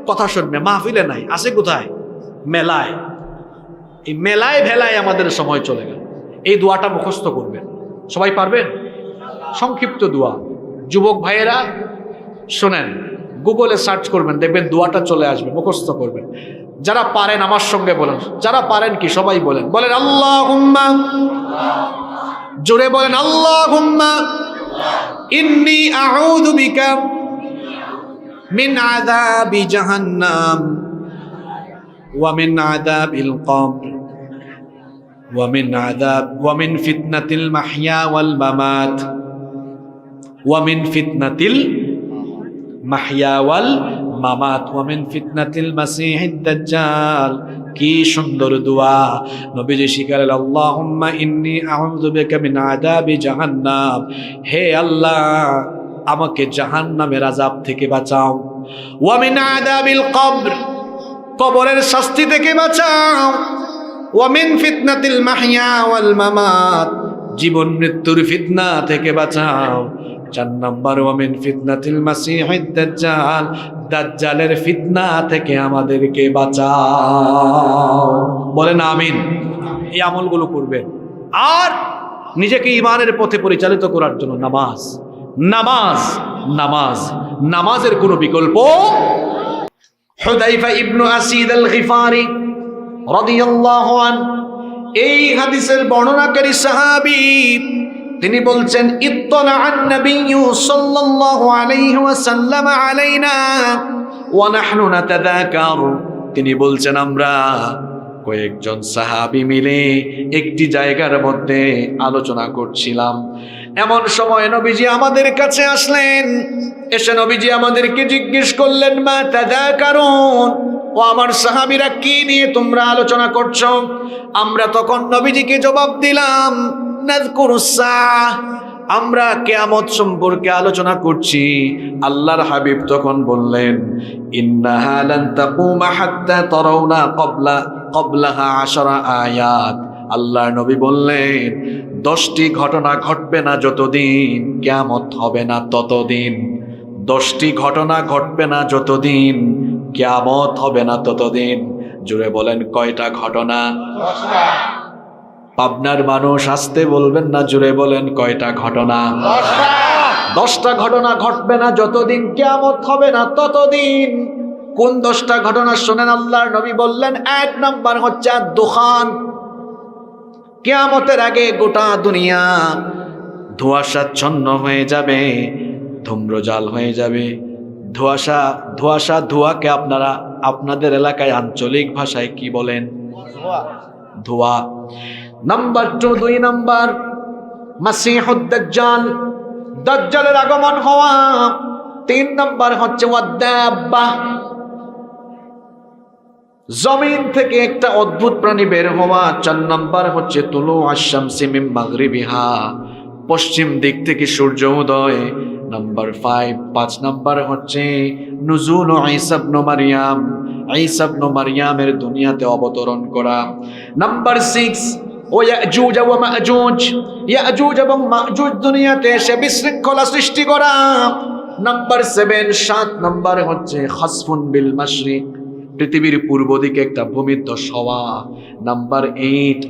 কথা শুনবে। মাহফিলে নাই, আছে কোথায়? মেলায়। এই মেলায় ভেলায় আমাদের সময় চলে গেল। এই দোয়াটা মুখস্থ করবেন। সবাই পারবেন? সংক্ষিপ্ত দোয়া। যুবক ভাইয়েরা শোনেন, গুগলে সার্চ করবেন, দেখবেন দোয়াটা চলে আসবে, মুখস্থ করবেন। যারা পারেন আমার সঙ্গে বলেন, যারা পারেন কি সবাই বলেন, বলেন আল্লাহুম্মা, জোরে বলেন আল্লাহুম্মা ইন্নী আউযু বিকা মিন আযাবি জাহান্নাম ওয়া মিন আযাবিল কবর ওয়া মিন ফিতনাতিল মাহইয়া ওয়াল মামাত ওয়া মিন ফিতনাতিল মাহইয়া ওয়াল মামাত ওয়া মিন ফিতনাতিল মাসীহিদ দাজ্জাল। কি সুন্দর দোয়া! নবীজি শিখালেন, আল্লাহুম্মা ইন্নী আউযু বিকা মিন আযাবি জাহান্নাম, হে আল্লাহ আমাকে জাহান্নামের আযাব থেকে বাঁচাও। ওয়া মিন আযাবিল কবর, কবরের শাস্তি থেকে বাঁচাও। ওয়া মিন ফিতনাতিল মাহইয়া ওয়াল মামাত, জীবন মৃত্যুর ফিতনা থেকে বাঁচাও। 4 নম্বর, ওয়া মিন ফিতনাতিল মাসীহিদ দাজ্জাল, দাজ্জালের ফিতনা থেকে আমাদেরকে বাঁচাও। বলেন আমিন। এই আমলগুলো করবেন। আর নিজেকে ঈমানের পথে পরিচালিত করার জন্য নামাজ, নামাজ, নামাজ, নামাজের কোনো বিকল্প। হুযায়ফা ইবনে আসিদ আল গিফারি রাদিয়াল্লাহু আনহু, এই হাদিসের বর্ণনাকারী সাহাবী, তিনি বলছেন, ইত্তালাআন নাবিয়্যু সাল্লাল্লাহু আলাইহি ওয়াসাল্লাম আলাইনা ওয়া নাহনু নাতাযাকার। তিনি বলছেন, আমরা কয়েকজন সাহাবী মিলে একটি জায়গার মধ্যে আলোচনা করছিলাম। এমন সময় নবীজি আমাদের কাছে আসলেন। এসে নবীজি আমাদেরকে জিজ্ঞেস করলেন, মা তাযাকারুন, ও আমার সাহাবীরা, কি নিয়ে তোমরা আলোচনা করছো? আমরা তখন নবীজিকে জবাব দিলাম, নাযকুরুস সাআহ, আমরা কিয়ামত সম্পর্কে আলোচনা করছি, আল্লাহর হাবিব তখন বললেন, ইন্নাহা লান তাকুমা হাত্তা তারাউনা ক্বাবলাহা 10 আয়াত। আল্লাহর নবী বললেন 10টি ঘটনা ঘটবে না যতদিন কিয়ামত হবে না ততদিন। 10টি ঘটনা ঘটবে না যতদিন কিয়ামত হবে না ততদিন। জুড়ে বলেন কয়টা ঘটনা? 10টা। পাবনার মানুষ আসতে বলবেন না, জুড়ে বলেন কয়টা ঘটনা? 10টা। 10টা ঘটনা ঘটবে না যতদিন কিয়ামত হবে না ততদিন। কোন 10টা ঘটনা শোনেন? আল্লাহর নবী বললেন 1 নাম্বার হচ্ছে দুখান। কিয়ামতের আগে গোটা দুনিয়া ধোঁয়াশাচ্ছন্ন হয়ে যাবে, ধূম্রজাল হয়ে যাবে। ধোঁয়াকে আপনারা আপনাদের এলাকায় আঞ্চলিক ভাষায় কি বলেন? ধোঁয়া। নাম্বার 2 নাম্বার মাসিহুদ দাজ্জাল, দাজ্জালের আগমন হওয়া। 3 নাম্বার হচ্ছে ওয়াদাব্বা, জমিন থেকে একটা অদ্ভুত প্রাণী বের হওয়া। 4 নাম্বার হচ্ছে তুলু আশ-শামসি মিন মাগরিবিহা, পশ্চিম দিক থেকে সূর্য উদয়। নাম্বার 5 নাম্বার হচ্ছে নুজুল ঈসা ইবনে মারইয়াম, ঈসা ইবনে মারইয়ামের দুনিয়াতে অবতরণ করা। নাম্বার 6 ও ইয়াজুজ ওয়া মাজুজ, ইয়াজুজ এবং মাজুজ দুনিয়াতে এসে বিশৃঙ্খলা সৃষ্টি করা। নাম্বার 7 নাম্বার হচ্ছে খাসফুন বিল মাশরিক, পৃথিবীর পূর্ব দিকে একটা ভূমিধস হওয়া। নাম্বার 8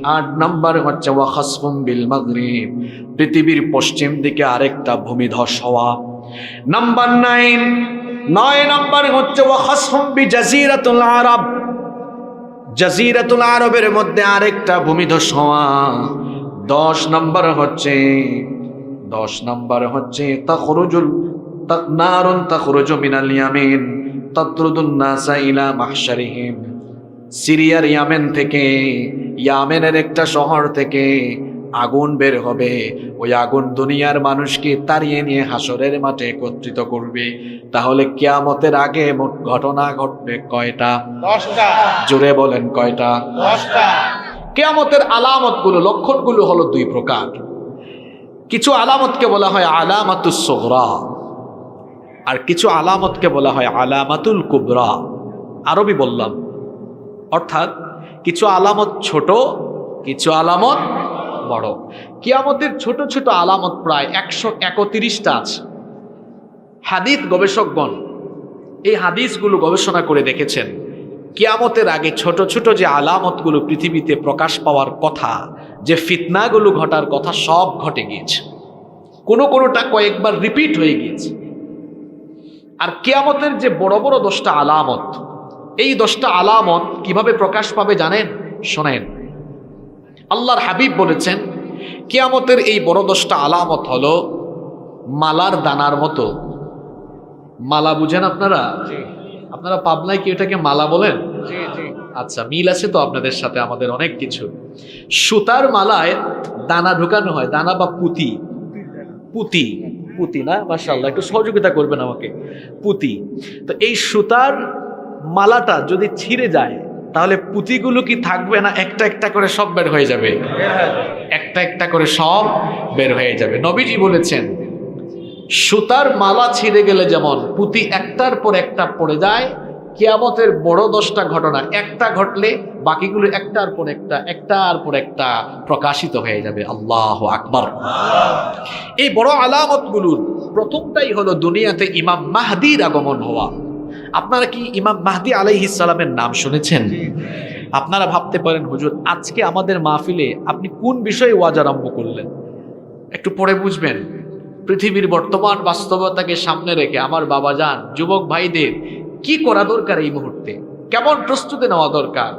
নাম্বার হচ্ছে ওয়া খাসফুন বিল মাগরিব, পৃথিবীর পশ্চিম দিকে আরেকটা ভূমিধস হওয়া। নাম্বার 9 নাম্বার হচ্ছে ওয়া খাসফুন বি জাজিরাতুল আরব, জাজিরাতুল আরবের মধ্যে আরেকটা ভূমিধস হওয়া। 10 নাম্বার হচ্ছে নারুন তাখরুজু মিনাল ইয়ামিন তাতরুদুন নাসা ইলা মাহশারিহিম, সিরিয়ার ইয়ামেন থেকে, ইয়ামেনের একটা শহর থেকে আগুন বের হবে। ওই আগুন দুনিয়ার মানুষকে তাড়িয়ে নিয়ে হাসরের মাঠে একত্রিত করবে। তাহলে কিয়ামতের আগে মোট ঘটনা ঘটবে কয়টা? 10টা। জোরে বলেন কয়টা? 10টা। কিয়ামতের আলামতগুলো, লক্ষণগুলো হলো 2 প্রকার। কিছু আলামতকে বলা হয় আলামাতুস সুগরা, আর কিছু আলামতকে বলা হয় আলামাতুল কুবরা। আরবি বললাম, অর্থাৎ কিছু আলামত ছোট, কিছু আলামত বড়। কিয়ামতের ছোট ছোট আলামত প্রায় 131টা আছে। হাদিস গবেষকগণ এই হাদিসগুলো গবেষণা করে দেখেছেন, কিয়ামতের আগে ছোট ছোট যে আলামতগুলো পৃথিবীতে প্রকাশ পাওয়ার কথা, যে ফিতনাগুলো ঘটার কথা, সব ঘটে গিয়েছে। কোনোটা কয়েকবার রিপিট হয়ে গিয়েছে। আর কিয়ামতের যে বড় বড় 10টা আলামত, এই 10টা আলামত কিভাবে প্রকাশ পাবে জানেন? শোনেন, আল্লাহর হাবিব বলেছেন কিয়ামতের এই বড় 10টা আলামত হলো মালার দানার মতো। মালা বুঝেন আপনারা? আপনারা পাবনায় কি এটাকে মালা বলেন? আচ্ছা, মিল আছে তো আপনাদের সাথে আমাদের অনেক কিছু। সুতার মালায় দানা ঢুকানো হয়, দানা বা পুঁতি না, মাশাআল্লাহ, একটু সহযোগিতা করবেন আমাকে। পুঁতি। তো এই সুতার মালাটা যদি ছিঁড়ে যায় তাহলে পুঁতিগুলো কি থাকবে না একটা একটা করে সব বের হয়ে যাবে? একটা একটা করে সব বের হয়ে যাবে। নবীজি বলেছেন সুতার মালা ছিঁড়ে গেলে যেমন পুঁতি একটার পর একটা পড়ে যায়, কিয়ামতের বড় 10টা ঘটনা একটা ঘটলে বাকিগুলো একটার পর একটা প্রকাশিত হয়ে যাবে। আল্লাহু আকবার। এই বড় আলামতগুলোর প্রথমটাই হলো দুনিয়াতে ইমাম মাহদির আগমন হওয়া। আপনারা কি ইমাম মাহদি আলাইহিস সালামের নাম শুনেছেন? আপনারা ভাবতে পারেন, হুজুর আজকে আমাদের মাহফিলে আপনি কোন বিষয়ে ওয়াজ আরম্ভ করলেন? একটু পরে বুঝবেন। পৃথিবীর বর্তমান বাস্তবতাকে সামনে রেখে আমার বাবাজান, যুবক ভাইদের কি করা দরকার এই মুহূর্তে, কেমন প্রস্তুতি নেওয়া দরকার,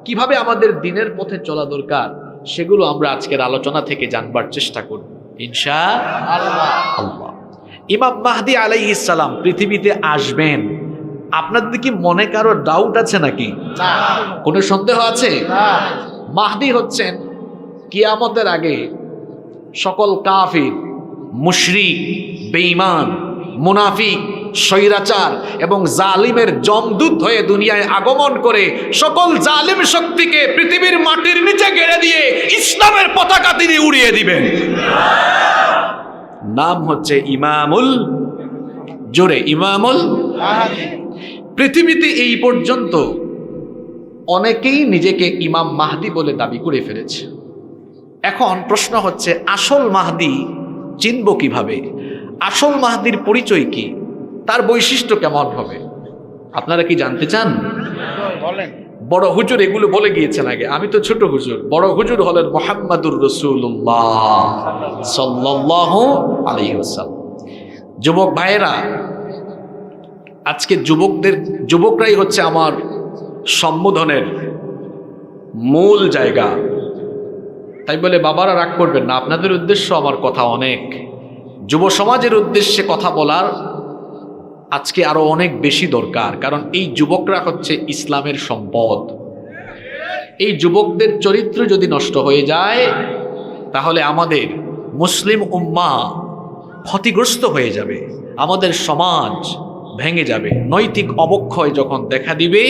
কিভাবে আমাদের দিনের পথে চলা দরকার, সেগুলো আমরা আজকের আলোচনা থেকে জানবার চেষ্টা করব ইনশাআল্লাহ। ইমাম মাহদি আলাইহিস সালাম পৃথিবীতে আসবেন, আপনাদের কি মনে কারো ডাউট আছে নাকি? কোনো সন্দেহ আছে? মাহদি হচ্ছেন কিয়ামতের আগে সকল কাফির, মুশরিক, বেঈমান, মুনাফিক, স্বৈরাচার এবং জালিমের জমদূত হয়ে দুনিয়ায় আগমন করে সকল জালিম শক্তিকে পৃথিবীর মাটির নিচে গেড়ে দিয়ে ইসলামের পতাকা তিনি উড়িয়ে দিবেন। নাম হচ্ছে ইমামুল, জোরে, ইমামুল। পৃথিবীতে এই পর্যন্ত অনেকেই নিজেকে ইমাম মাহদি বলে দাবি করে ফেলেছে। এখন প্রশ্ন হচ্ছে, আসল মাহদি চিনব কিভাবে? আসল মাহদির পরিচয় কি? তার বৈশিষ্ট্য কেমন হবে? আপনারা কি জানতে চান? বলেন। বড় হুজুর এগুলো বলে গিয়েছেন আগে, আমি তো ছোট হুজুর। বড় হুজুর হলেন মুহাম্মাদুর রাসূলুল্লাহ সাল্লাল্লাহু আলাইহি ওয়াসাল্লাম। যুবক ভাইয়েরা, আজকে যুবকরাই হচ্ছে আমার সম্বোধনের মূল জায়গা। তাই বলে বাবারা রাগ করবেন না, আপনাদের উদ্দেশ্য আমার কথা অনেক। যুব সমাজের উদ্দেশ্যে কথা বলার আজকে আরো অনেক বেশি দরকার, কারণ এই যুবকরা হচ্ছে ইসলামের সম্পদ। এই যুবকদের চরিত্র যদি নষ্ট হয়ে যায়, তাহলে আমাদের মুসলিম উম্মাহ ক্ষতিগ্রস্ত হয়ে যাবে, আমাদের সমাজ ভেঙে যাবে। নৈতিক অবক্ষয় যখন দেখা দিবে,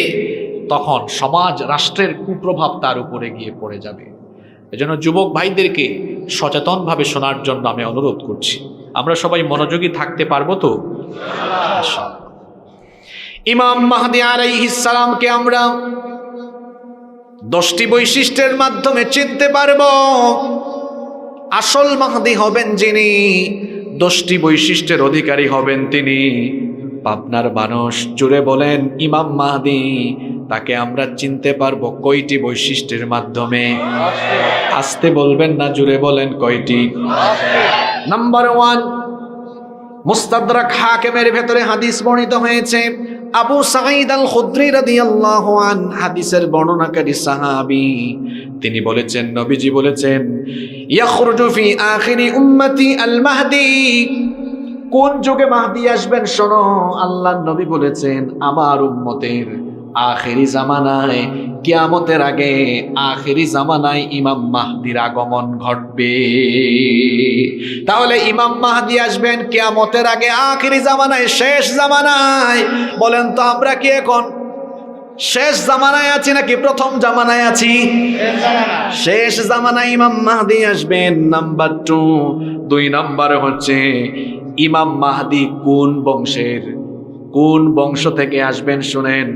তখন সমাজ রাষ্ট্রের কুপ্রভাব তার উপরে গিয়ে পড়ে যাবে। এজন্য যুবক ভাইদেরকে সচেতনভাবে শোনার জন্য আমি অনুরোধ করছি। আমরা সবাই মনোযোগী থাকতে পারবো তো? ইমাম মাহদী আলাইহিস সালামকে আমরা 10টি বৈশিষ্ট্যের মাধ্যমে চিনতে পারবো। আসল মাহদী হবেন যিনি, 10টি বৈশিষ্ট্যের অধিকারী হবেন তিনি। পাবনার মানুষ জুড়ে বলেন ইমাম মাহদী, তাকে আমরা চিনতে পারবো কয়টি বৈশিষ্ট্যের মাধ্যমে? আস্তে বলবেন না, জুড়ে বলেন কয়টি? নাম্বার 1, মুস্তাদরাক হাকিমের ভেতরে হাদিস বর্ণিত হয়েছে। আবু সাঈদ আল খুদরি রাদিয়াল্লাহু আনহু হাদিসের বর্ণনাকারী সাহাবী, তিনি বলেছেন, নবীজি বলেছেন, ইয়াখরুজু ফি আখিরি উম্মতি আল মাহদি। কোন যুগে মাহদি আসবেন শোনো, আল্লাহর নবী বলেছেন আমার উম্মতের আখেরি জামানায়, কিয়ামতের আগে আখেরি জামানায় ইমাম মাহদির আগমন ঘটবে। তাহলে ইমাম মাহদি আসবেন কিয়ামতের আগে, আখেরি জামানায়, শেষ জামানায়। বলেন তো আমরা কি এখন শেষ জামানায় আছি নাকি প্রথম জামানায় আছি? শেষ জামানায় ইমাম মাহদি আসবেন। নাম্বার 2 নাম্বার হচ্ছে ইমাম মাহদি কোন বংশের, কোন বংশ থেকে আসবেন শুনেন।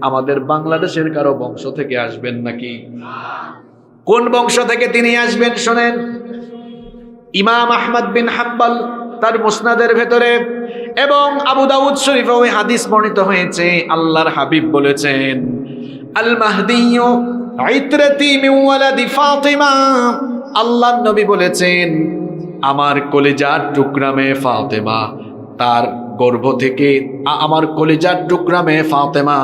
আমাদের বাংলাদেশের কারো বংশ থেকে আসবেন নাকি? কোন বংশ থেকে তিনি আসবেন শুনেন। ইমাম আহমদ বিন হাম্বল তার মুসনাদের ভেতরে এবং আবু দাউদ শরীফে ওই হাদিস বর্ণিত হয়েছে। আল্লাহর হাবিব বলেছেন, আল মাহদিয়্যু ইতরাতি মিন ওয়ালাদি ফাতিমা। আল্লাহর নবী বলেছেন, আমার কলিজার টুকরা মেয়ে ফাতেমা, তার গর্ভ থেকে, আমার কলিজার টুকরা মেয়ে ফাতেমা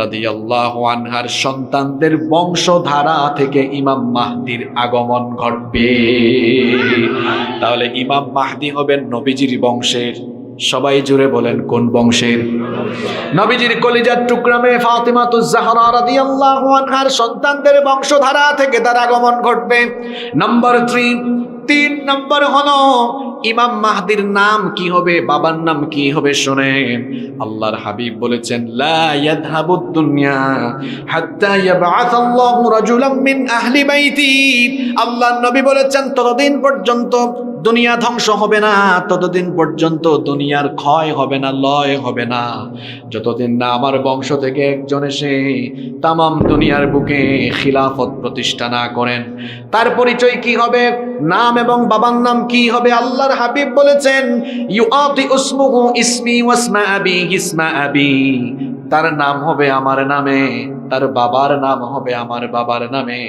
রাদিয়াল্লাহু আনহার সন্তানদের বংশধারা থেকে ইমাম মাহদির আগমন ঘটবে। তাহলে ইমাম মাহদি হবেন নবীজির বংশের। সবাই জুড়ে বলেন কোন বংশের? নবীজির কলিজার টুকরা মেয়ে ফাতিমাতুজ জাহরা রাদিয়াল্লাহু আনহার সন্তানদের বংশধারা থেকে তার আগমন ঘটবে। নাম্বার 3 নম্বর হলো ইমাম মাহদির নাম কি হবে, বাবার নাম কি হবে শোনেন। আল্লাহর হাবিব বলেছেন, লা ইয়াযহাবুদ দুনিয়া হাত্তা ইয়াবআসাল্লাহু রাজুলাম মিন আহলি বাইতি। আল্লাহর নবী বলেছেন, ততদিন পর্যন্ত দুনিয়া ধ্বংস হবে না, ততদিন পর্যন্ত দুনিয়ার ক্ষয় হবে না, লয় হবে না, যতদিন না আমার বংশ থেকে একজন এসে তামাম দুনিয়ার বুকে খিলাফত প্রতিষ্ঠা না করেন। তার পরিচয় কি হবে, নাম এবং বাবার নাম কি হবে? আল্লাহর হাবিব বলেছেন, ইউআতি ইসমুহু ইসমি ওয়াসমা আবি ইসমা আবি। তার নাম হবে আমার নামে, তার বাবার নাম হবে আমার বাবার নামে।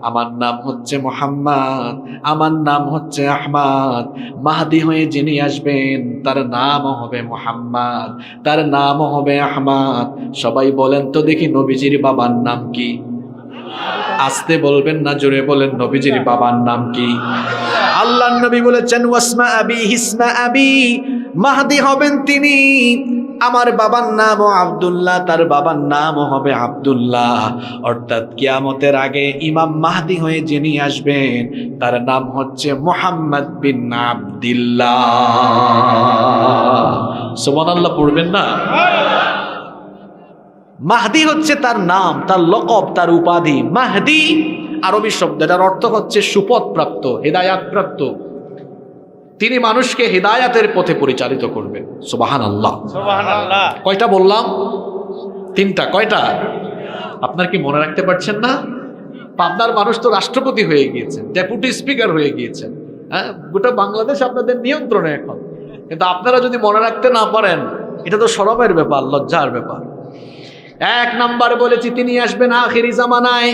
আমার নাম হচ্ছে মুহাম্মদ, আমার নাম হচ্ছে আহমদ। মাহদি হয়ে যিনি আসবেন তার নামও হবে মুহাম্মদ, তার নামও হবে আহমদ। সবাই বলেন তো দেখি নবীজির বাবার নাম কি? আস্তে বলবেন না, জোরে বলেন, নবীজির বাবার নাম কি? আল্লাহর নবী বলেছেন, ওয়াসমা আবি হিসমা আবি। মাহদি হবেন তিনি, আমার বাবার নামও আব্দুল্লাহ, তার বাবার নামও হবে আব্দুল্লাহ। অর্থাৎ কিয়ামতের আগে ইমাম মাহদি হয়ে যিনি আসবেন তার নাম হচ্ছে মুহাম্মদ বিন আব্দুল্লাহ। সুবহানাল্লাহ পড়বেন না? মাহদি হচ্ছে তার নাম, তার লকব, তার উপাধি। মাহদি আরবি শব্দ, যার অর্থ হচ্ছে সুপথ প্রাপ্ত, হেদায়াত প্রাপ্ত। তিনি মানুষকে হিদায়াতের পথে পরিচালিত করবেন। সুবহানাল্লাহ। সুবহানাল্লাহ। কয়টা বললাম? 3টা। কয়টা? আপনার কি মনে রাখতে পারছেন না? পাবনার মানুষ তো রাষ্ট্রপতি হয়ে গিয়েছেন, ডেপুটি স্পিকার হয়ে গিয়েছেন, হ্যাঁ, গোটা বাংলাদেশ আপনাদের নিয়ন্ত্রণে এখন। কিন্তু আপনারা যদি মনে রাখতে না পারেন, এটা তো শরমের ব্যাপার, লজ্জার ব্যাপার। 1 নাম্বার বলেছি তিনি আসবেন আখিরি জামানায়।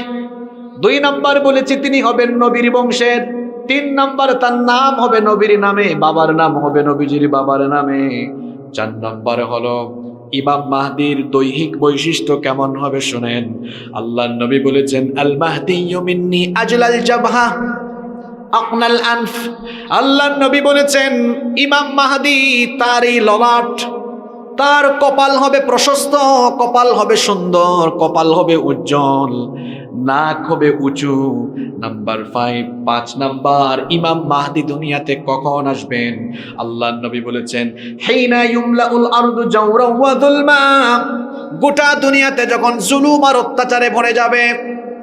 2 নাম্বার বলেছি তিনি হবেন নবীর বংশের। 3 নাম্বার তার নাম হবে নবীর নামে, বাবার নাম হবে নবীজির বাবার নামে। 4 নাম্বার হলো ইমাম মাহদির দৈহিক বৈশিষ্ট্য কেমন হবে শুনেন। আল্লাহর নবী বলেছেন, আল মাহদিয়্যু মিন্নি আজলাল জাবহা আকনাল আনফ। আল্লাহর নবী বলেছেন, ইমাম মাহদি তার এই ললাট, তার কপাল হবে প্রশস্ত, কপাল হবে সুন্দর, কপাল হবে উজ্জ্বল, নাক হবে উঁচু। নাম্বার 5 নাম্বার, ইমাম মাহদি দুনিয়াতে কখন আসবেন? আল্লাহর নবী বলেছেন, হিনা ইউমলাউল আরদু জাওরা ওয়া যুলমা। গোটা দুনিয়াতে যখন জুলুম আর অত্যাচারে ভরে যাবে,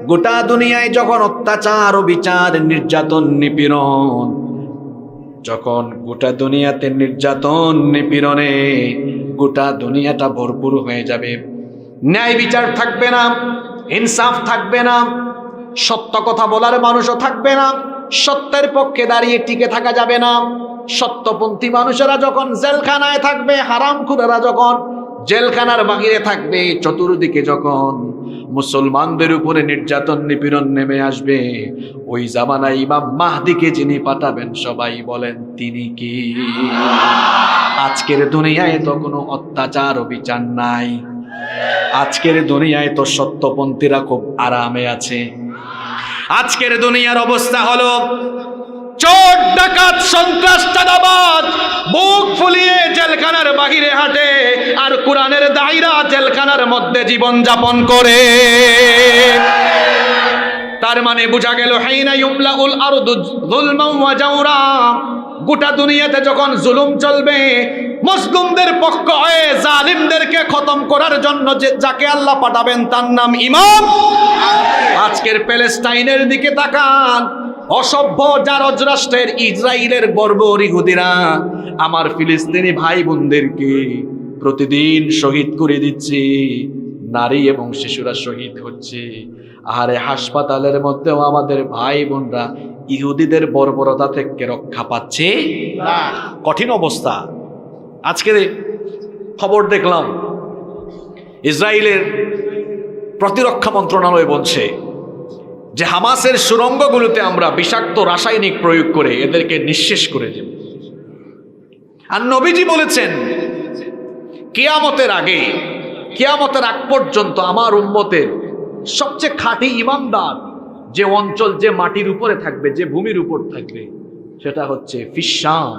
গোটা দুনিয়ায় যখন অত্যাচার ও বিচার, নির্যাতন, নিপীড়ন, যখন গোটা দুনিয়াতে নির্যাতন নিপীড়নে গোটা দুনিয়াটা ভরপুর হয়ে যাবে, ন্যায় বিচার থাকবে না, ইনসাফ থাকবে না, সত্য কথা বলার মানুষও থাকবে না, সত্যের পক্ষে দাঁড়িয়ে টিকে থাকা যাবে না। সত্যপন্থী মানুষেরা যখন জেলখানায় থাকবে, হারামখোরেরা যখন জেলখানার বাহিরে থাকবে, চতুর্দিকে যখন মুসলমানদের উপরে নির্যাতন নিপীড়ন নেমে আসবে, ওই জামানায় ইমাম মাহদিকে যিনি পাঠাবেন, সবাই বলেন তিনি কি? আজকের দুনিয়ায় তো কোনো অত্যাচার ও বিচার নাই। আজকের দুনিয়ায় তো সত্যপন্থীরা খুব আরামে আছে। আজকের দুনিয়ার অবস্থা হলো চোর ডাকাত সন্ত্রাস চাঁদাবাজ বুক ফুলিয়ে জেলখানার বাহিরে হাঁটে, আর কোরআনের দায়রা জেলখানার মধ্যে জীবন যাপন করে। তার মানে বোঝা গেল, হাইনা ইউমলাউল আরদু যুলমান ওয়া জাওরা। গোটা দুনিয়াতে যখন জুলুম চলবে, মুসলিমদের পক্ষ হয়ে জালিমদেরকে খতম করার জন্য যাকে আল্লাহ পাঠাবেন তার নাম ইমাম। আজকের প্যালেস্টাইনের দিকে তাকান, অসভ্য জারজ রাষ্ট্রের ইসরায়েলের বর্বর ইহুদিরা আমার ফিলিস্তিনি ভাই বোনদেরকে প্রতিদিন শহীদ করে দিচ্ছে, নারী এবং শিশুরা শহীদ হচ্ছে। আরে হাসপাতালের মধ্যেও আমাদের ভাই বোনরা ইহুদিদের বর্বরতা থেকে রক্ষা পাচ্ছে না। কঠিন অবস্থা। আজকের খবর দেখলাম, ইসরায়েলের প্রতিরক্ষা মন্ত্রণালয় বলছে যে হামাসের সুড়ঙ্গগুলোতে আমরা বিষাক্ত রাসায়নিক প্রয়োগ করে এদেরকে নিঃশেষ করে দেব। আর নবীজি বলেছেন, কিয়ামতের আগে, কিয়ামতের আগ পর্যন্ত আমার উম্মতের সবচেয়ে খাঁটি ইমানদার যে অঞ্চল, যে মাটির উপরে থাকবে, যে ভূমির উপর থাকবে, সেটা হচ্ছে ফিশাম,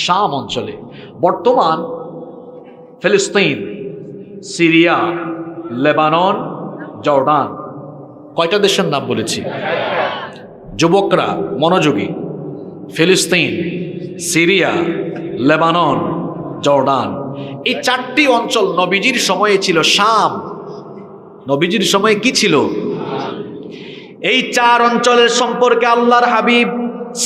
শাম অঞ্চলে। বর্তমান ফিলিস্তিন, সিরিয়া, লেবানন, জর্ডান, কয়টা দেশের নাম বলেছি? যুবকরা মনোযোগী। ফিলিস্তিন, সিরিয়া, লেবানন, জর্ডান, এই 4টি অঞ্চল নবীজির সময়ে ছিল শাম। নবীজির সময়ে কি ছিল? এই 4 অঞ্চলের সম্পর্কে আল্লাহর হাবিব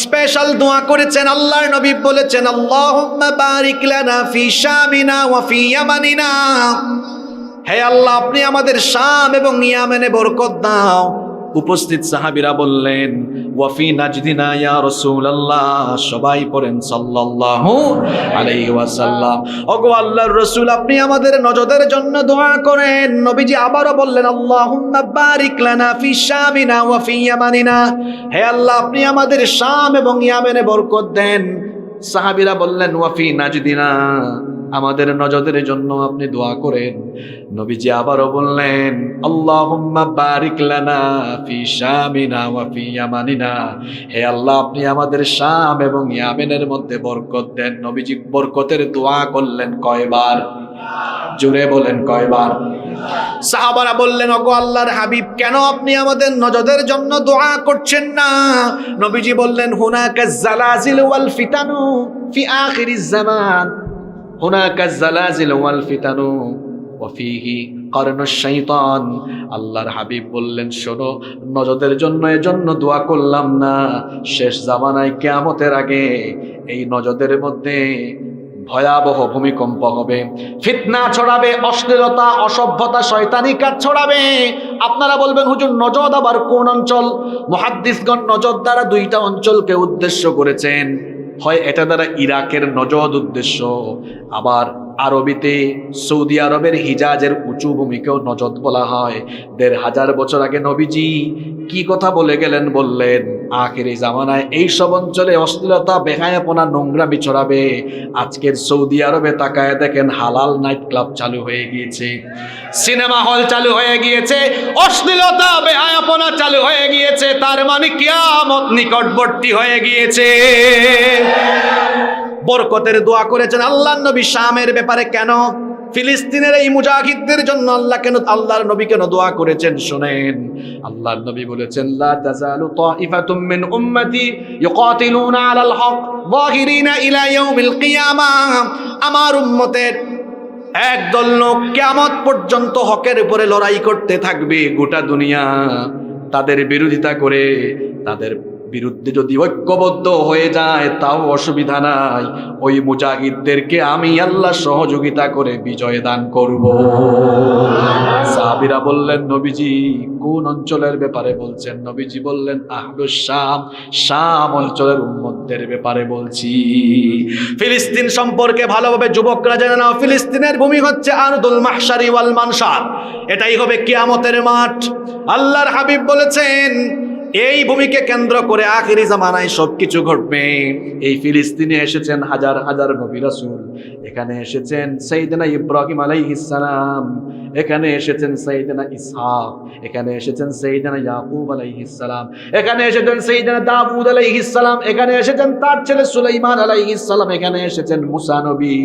স্পেশাল দোয়া করেছেন। আল্লাহর নবী বলেছেন, আল্লাহুম্মা বারিক লানা ফি শামিনা ওয়া ফি ইয়ামানিনা। হে আল্লাহ, আপনি আমাদের শাম এবং ইয়ামেনে বরকত দাও। উপস্থিত সাহাবীরা বললেন, ওয়া ফি নাজদিনা ইয়া রাসূলুল্লাহ। সবাই পড়েন সাল্লাল্লাহু আলাইহি ওয়াসাল্লাম। ওগো আল্লাহর রাসূল, আপনি আমাদের নজদের জন্য দোয়া করেন। নবীজি আবারও বললেন, আল্লাহুম্মা বারিক লানা ফি শামিনা ওয়া ফি ইয়ামানিনা। হে আল্লাহ, আপনি আমাদের শাম এবং ইয়ামেনে বরকত দেন। সাহাবীরা বললেন, ওয়া ফি নাজদিনা, আমাদের নজদের জন্য আপনি দোয়া করেন। নবীজি আবারও বললেন, আল্লাহুম্মা বারিক লানা ফি শামিনা ওয়া ফি ইয়ামানিনা। হে আল্লাহ, আপনি আমাদের শাম এবং ইয়ামেনের মধ্যে বরকত দেন। নবীজি বরকতের দোয়া করলেন কয়বার? জোরে বলেন কয়বার? সাহাবারা বললেন, ওগো আল্লাহর হাবিব, কেন আপনি আমাদের নজদের জন্য দোয়া করছেন না? নবীজি বললেন, হুনাকা জালাজিল ওয়াল ফিতানু ফি আখিরিজ জামান। হুনাকা জালাজিল ওয়াল ফিতানু ওয়া ফিহি কারনুশ শাইতান। আল্লাহর হাবিব বললেন, শোনো, নজদের জন্য এজন্য দোয়া করলাম না, শেষ জামানায় কিয়ামতের আগে এই নজদের মধ্যে ভয়াবহ ভূমিকম্প হবে, ফিতনা ছড়াবে, অশ্লীলতা, অসভ্যতা, শয়তানি কাজ ছড়াবে। আপনারা বলবেন, হুজুর নজদ আবার কোন অঞ্চল? মুহাদ্দিসগণ নজদ দ্বারা দুইটা অঞ্চলকে উদ্দেশ্য করেছেন। হয় এটা দ্বারা ইরাকের নজদ উদ্দেশ্য, আবার আরবিতে সৌদি আরবের হিজাজের উঁচু ভূমিকেও নজদ বলা হয়। ১৫০০ বছর আগে নবীজি কি কথা বলে গেলেন? বললেন, আখেরি জামানায় এইসব অঞ্চলে অশ্লীলতা, বেহায়াপনা, নোংরামি ছড়াবে। আজকের সৌদি আরবে তাকায় দেখেন, হালাল নাইট ক্লাব চালু হয়ে গিয়েছে, সিনেমা হল চালু হয়ে গিয়েছে, অশ্লীলতা, বেহায়াপনা চালু হয়ে গিয়েছে। তার মানে কিয়ামত নিকটবর্তী হয়ে গিয়েছে। বরকতের দোয়া করেছেন আল্লাহর নবী শামের ব্যাপারে। কেন? ফিলিস্তিনের এই মুজাহিদদের জন্য আল্লাহর নবী কেন দোয়া করেছেন শুনেন। আল্লাহর নবী বলেছেন, লা তাজালু তাইফাতুম মিন উম্মতি ইউকাতিলুনা আলাল হক যাহিরিনা ইলা ইয়াউমিল কিয়ামাহ। আমার উম্মতের একদল লোক কিয়ামত পর্যন্ত হকের উপরে লড়াই করতে থাকবে। গোটা দুনিয়া তাদের বিরোধিতা করে, তাদের বিরুদ্ধে যদি ঐক্যবদ্ধ হয়ে যায় তাও অসুবিধা নাই, ওই মুজাহিদদেরকে আমি আল্লাহ সহযোগিতা করে বিজয় দান করব। সাহাবীরা বললেন, নবীজি কোন অঞ্চলের ব্যাপারে বলছেন? নবীজি বললেন, আহলুশ শাম, শাম অঞ্চলের উম্মতদের ব্যাপারে বলছি। ফিলিস্তিন সম্পর্কে ভালোভাবে যুবকরা জেনে নাও, ফিলিস্তিনের ভূমি হচ্ছে আরদুল মাহশারি ওয়াল মানশার, এটাই হবে কিয়ামতের মাঠ। আল্লাহর হাবিব বলেছেন, এই ভূমিকে কেন্দ্র করে আখিরি জামানায় সবকিছু ঘটবে। এই ফিলিস্তিনে এসেছেন হাজার হাজার নবী রাসূল, এখানে এসেছেন সাইয়েদনা ইব্রাহিম আলাইহিস সালাম, এখানে এসেছেন সাইয়েদনা ইসহাক, এখানে এসেছেন সাইয়েদনা ইয়াকুব আলাইহিস সালাম, এখানে এসেছেন সাইয়েদনা দাউদ আলাইহিস সালাম, এখানে এসেছেন তার ছেলে সুলাইমান আলাইহিস সালাম, এখানে এসেছেন মুসা নবী,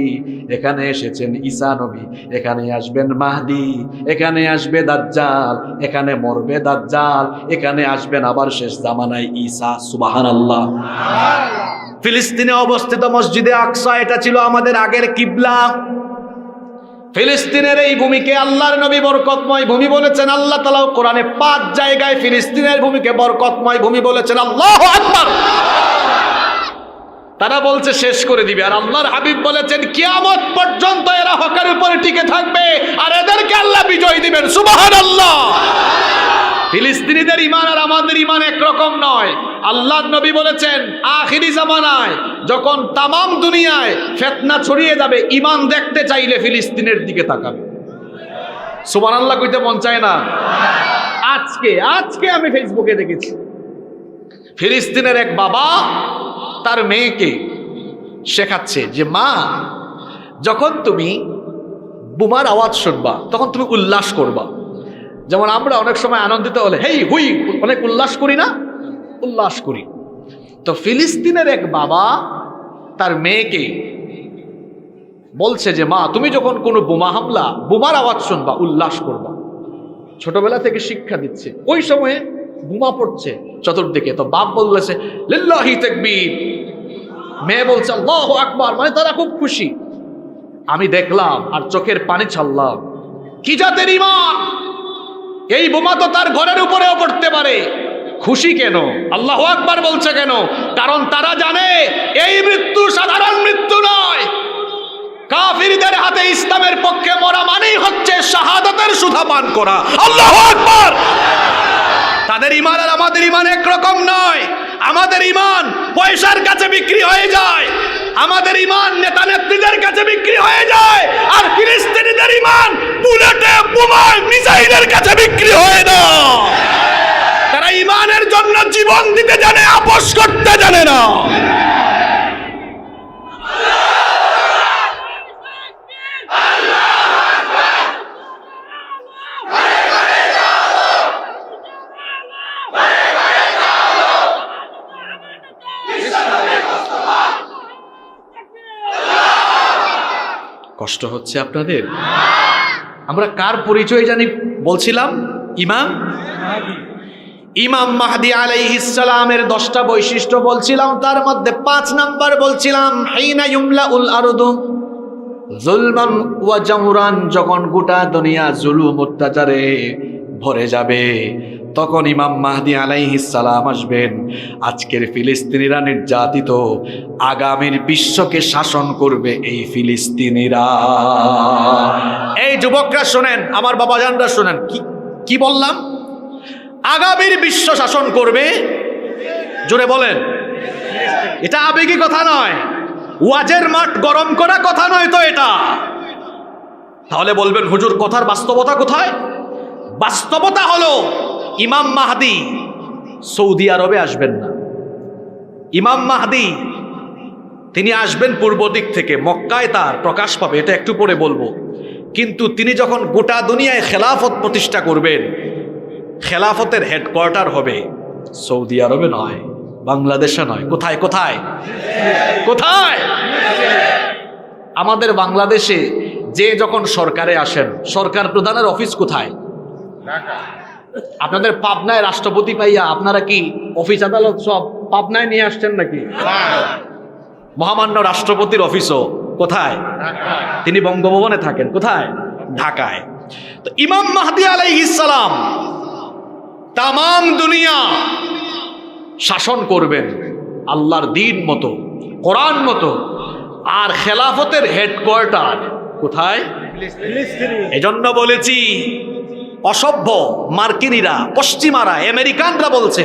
এখানে এসেছেন ঈসা নবী, এখানে আসবেন মাহদি, এখানে আসবে দাজ্জাল, এখানে মরবে দাজ্জাল, এখানে আসবেন আবার শেষ জামানায় ঈসা। সুবহানাল্লাহ। ফিলিস্তিনে অবস্থিত মসজিদে আকসা, এটা ছিল আমাদের আগের কিবলা। ফিলিস্তিনের এই ভূমিকে আল্লাহর নবী বরকতময় ভূমি বলেছেন। আল্লাহ তাআলা কোরআনে 5 জায়গায় ফিলিস্তিনের ভূমিকে বরকতময় ভূমি বলেছেন। আল্লাহু আকবার। তারা বলছে শেষ করে দিবে, আর আল্লাহর হাবিব বলেছেন কিয়ামত পর্যন্ত এরা হকের উপরে টিকে থাকবে, আর এদেরকে আল্লাহ বিজয় দিবেন। সুবহানাল্লাহ। ফিলিস্তিনিদের ঈমান আর আমাদের ঈমান একরকম নয়। আল্লাহর নবী বলেছেন, আখিরি জামানায় যখন তামাম দুনিয়ায় ফিতনা ছড়িয়ে যাবে, ঈমান দেখতে চাইলে ফিলিস্তিনের দিকে তাকাবে। সুবহানাল্লাহ কইতে মন চায় না? আজকে আমি ফেসবুকে দেখেছি, ফিলিস্তিনের এক বাবা তার মেয়েকে শেখাচ্ছে যে, মা, যখন তুমি বোমার আওয়াজ শুনবা তখন তুমি উল্লাস করবা। যেমন আমরা অনেক সময় আনন্দিত হলে হেই হুই অনেক উল্লাস করি না? উল্লাস করি। তো ফিলিস্তিনের এক বাবা তার মেয়েকে বলছে যে, মা, তুমি যখন কোনো বোমা হামলা, বোমার আওয়াজ শুনবা, উল্লাস করবা। ছোটবেলা থেকে শিক্ষা দিচ্ছে। ওই সময়ে বোমা পড়ছে চতুর্দিকে, তো বাপ বলছে লিল্লাহি তাকবীর, মেয়ে বলছে আল্লাহু আকবার, মানে তারা খুব খুশি। আমি দেখলাম আর চোখের পানি ছাড়লাম, কি জাতের ঈমান! এই বোমা তো তার ঘরের উপরেও পড়তে পারে, খুশি কেন? আল্লাহু আকবার বলছে কেন? কারণ তারা জানে এই মৃত্যু সাধারণ মৃত্যু নয়। কাফিরদের হাতে ইসলামের পক্ষে মরা মানেই হচ্ছে শাহাদাতের সুধা পান করা। আল্লাহু আকবার। তাদের ঈমান আর আমাদের ঈমান একরকম নয়। আমাদের ঈমান পয়সার কাছে বিক্রি হয়ে যায়, আমাদের ঈমান নেতা নেত্রীদের কাছে বিক্রি হয়ে যায়, আর ফিলিস্তিনিদের ঈমান বুলেটে, বোমায়, মিসাইলের কাছে বিক্রি হয় না। তারা ঈমানের জন্য জীবন দিতে জানে, আপোষ করতে জানে না। কষ্ট হচ্ছে আপনাদের? আমরা কার পরিচয় জানি বলছিলাম? ইমাম মাহদি আলাইহিস সালামের 10টা বৈশিষ্ট্য বলছিলাম, তার মধ্যে 5 নাম্বার বলছিলাম হাইনা ইউমলাউল আরদু, যুলমান ওয়া জাওরান, যখন গোটা দুনিয়া জুলুম অত্যাচারে ভরে যাবে, তখন ইমাম মাহদী আলাইহিস সালাম আসবেন। আজকের ফিলিস্তিনিরা নির্যাতিত, আগামীর বিশ্বকে শাসন করবে এই ফিলিস্তিনিরা। এই যুবকরা শোনেন, আমার বাবাজানরা শোনেন, কি বললাম? আগামীর বিশ্ব শাসন করবে, জোরে বলেন। এটা আবেগী কথা নয়, ওয়াজের মাঠ গরম করা কথা নয় তো এটা। তাহলে বলবেন হুজুর কথার বাস্তবতা কোথায়? বাস্তবতা হলো ইমাম মাহদী সৌদি আরবে আসবেন না। ইমাম মাহদী তিনি আসবেন পূর্ব দিক থেকে, মক্কায় তার প্রকাশ পাবে, এটা একটু পরে বলবো। কিন্তু তিনি যখন গোটা দুনিয়ায় খেলাফত প্রতিষ্ঠা করবেন, খেলাফতের হেডকোয়ার্টার হবে সৌদি আরবে নয়, বাংলাদেশে নয়। কোথায় কোথায় কোথায়? আমাদের বাংলাদেশে যে যখন সরকারে আসেন, সরকার প্রধানের অফিস কোথায়? আপনাদের পাবনায় রাষ্ট্রপতি পাইয়া আপনারা কি অফিস আদালত সব পাবনায় নিয়ে আসছেন নাকি? মহামান্য রাষ্ট্রপতির অফিসও কোথায়? তিনি বঙ্গভবনে থাকেন। কোথায়? ঢাকায়। তো ইমাম মাহদী আলাইহিস সালাম তামাম দুনিয়া শাসন করবেন আল্লাহর দ্বীন মতো, কোরআন মতো। আর খেলাফতের হেডকোয়ার্টার কোথায়? এজন্য বলেছি অসভ্য মার্কিনীরা, পশ্চিমারা, আমেরিকানরা বলছে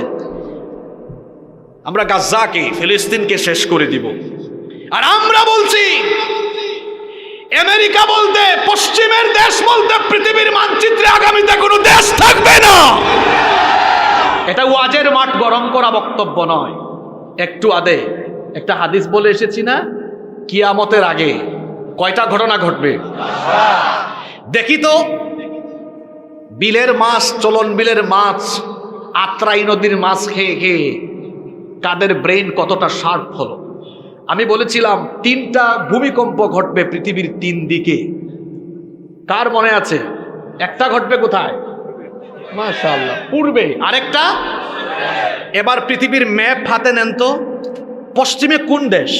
আমরা গাজ্জাকে, ফিলিস্তিনকে শেষ করে দিব। আর আমরা বলছি আমেরিকা বলতে, পশ্চিমের দেশ বলতে পৃথিবীর মানচিত্রে আগামীতে কোনো দেশ থাকবে না। এটা ওয়াজের মাঠ গরম করা বক্তব্য নয়। একটু আগে একটা হাদিস বলে এসেছি না, কিয়ামতের আগে কয়টা ঘটনা ঘটবে? দেখি তো, বিলের মাছ, চলন বিলের মাছ, আত্রাই নদীর মাছ খেয়ে খেয়ে কাদের ব্রেইন কতটা শার্প হলো। আমি বলেছিলাম 3টা ভূমিকম্প ঘটবে পৃথিবীর 3 দিকে। কার মনে আছে? একটা ঘটবে কোথায়? মাশাআল্লাহ, পূর্বে। আরেকটা, এবার পৃথিবীর ম্যাপ হাতে নেন তো, পশ্চিমে কোন দেশ?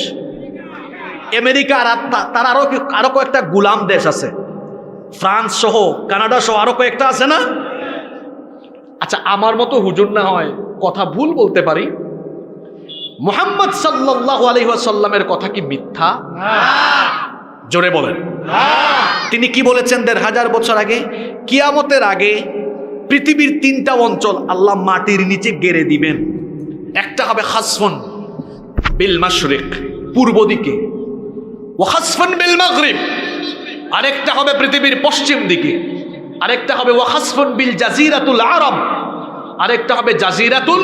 আমেরিকা। আর তার আরো কয়েকটা গুলাম দেশ আছে, ফ্রান্স সহ, কানাডা সহ আরো কয়েকটা আছে না? আচ্ছা, আমার মতো হুজুর না হয় কথা ভুল বলতে পারি, মুহাম্মদ সাল্লাল্লাহু আলাইহি ওয়াসাল্লামের কথা কি মিথ্যা? জোরে বলেন। তিনি কি বলেছেন 1500 বছর আগে? কিয়ামতের আগে পৃথিবীর 3টা অঞ্চল আল্লাহ মাটির নিচে গেড়ে দিবেন। একটা হবে খাসফুন বিল মাশরিক, পূর্ব দিকে, ওয়া খাসফুন বিল মাগরিব, আরেকটা হবে পৃথিবীর পশ্চিম দিকে, আরেকটা হবে ওয়া খাসফুন বিল জাজিরাতুল আরব, আরেকটা হবে জাজিরাতুল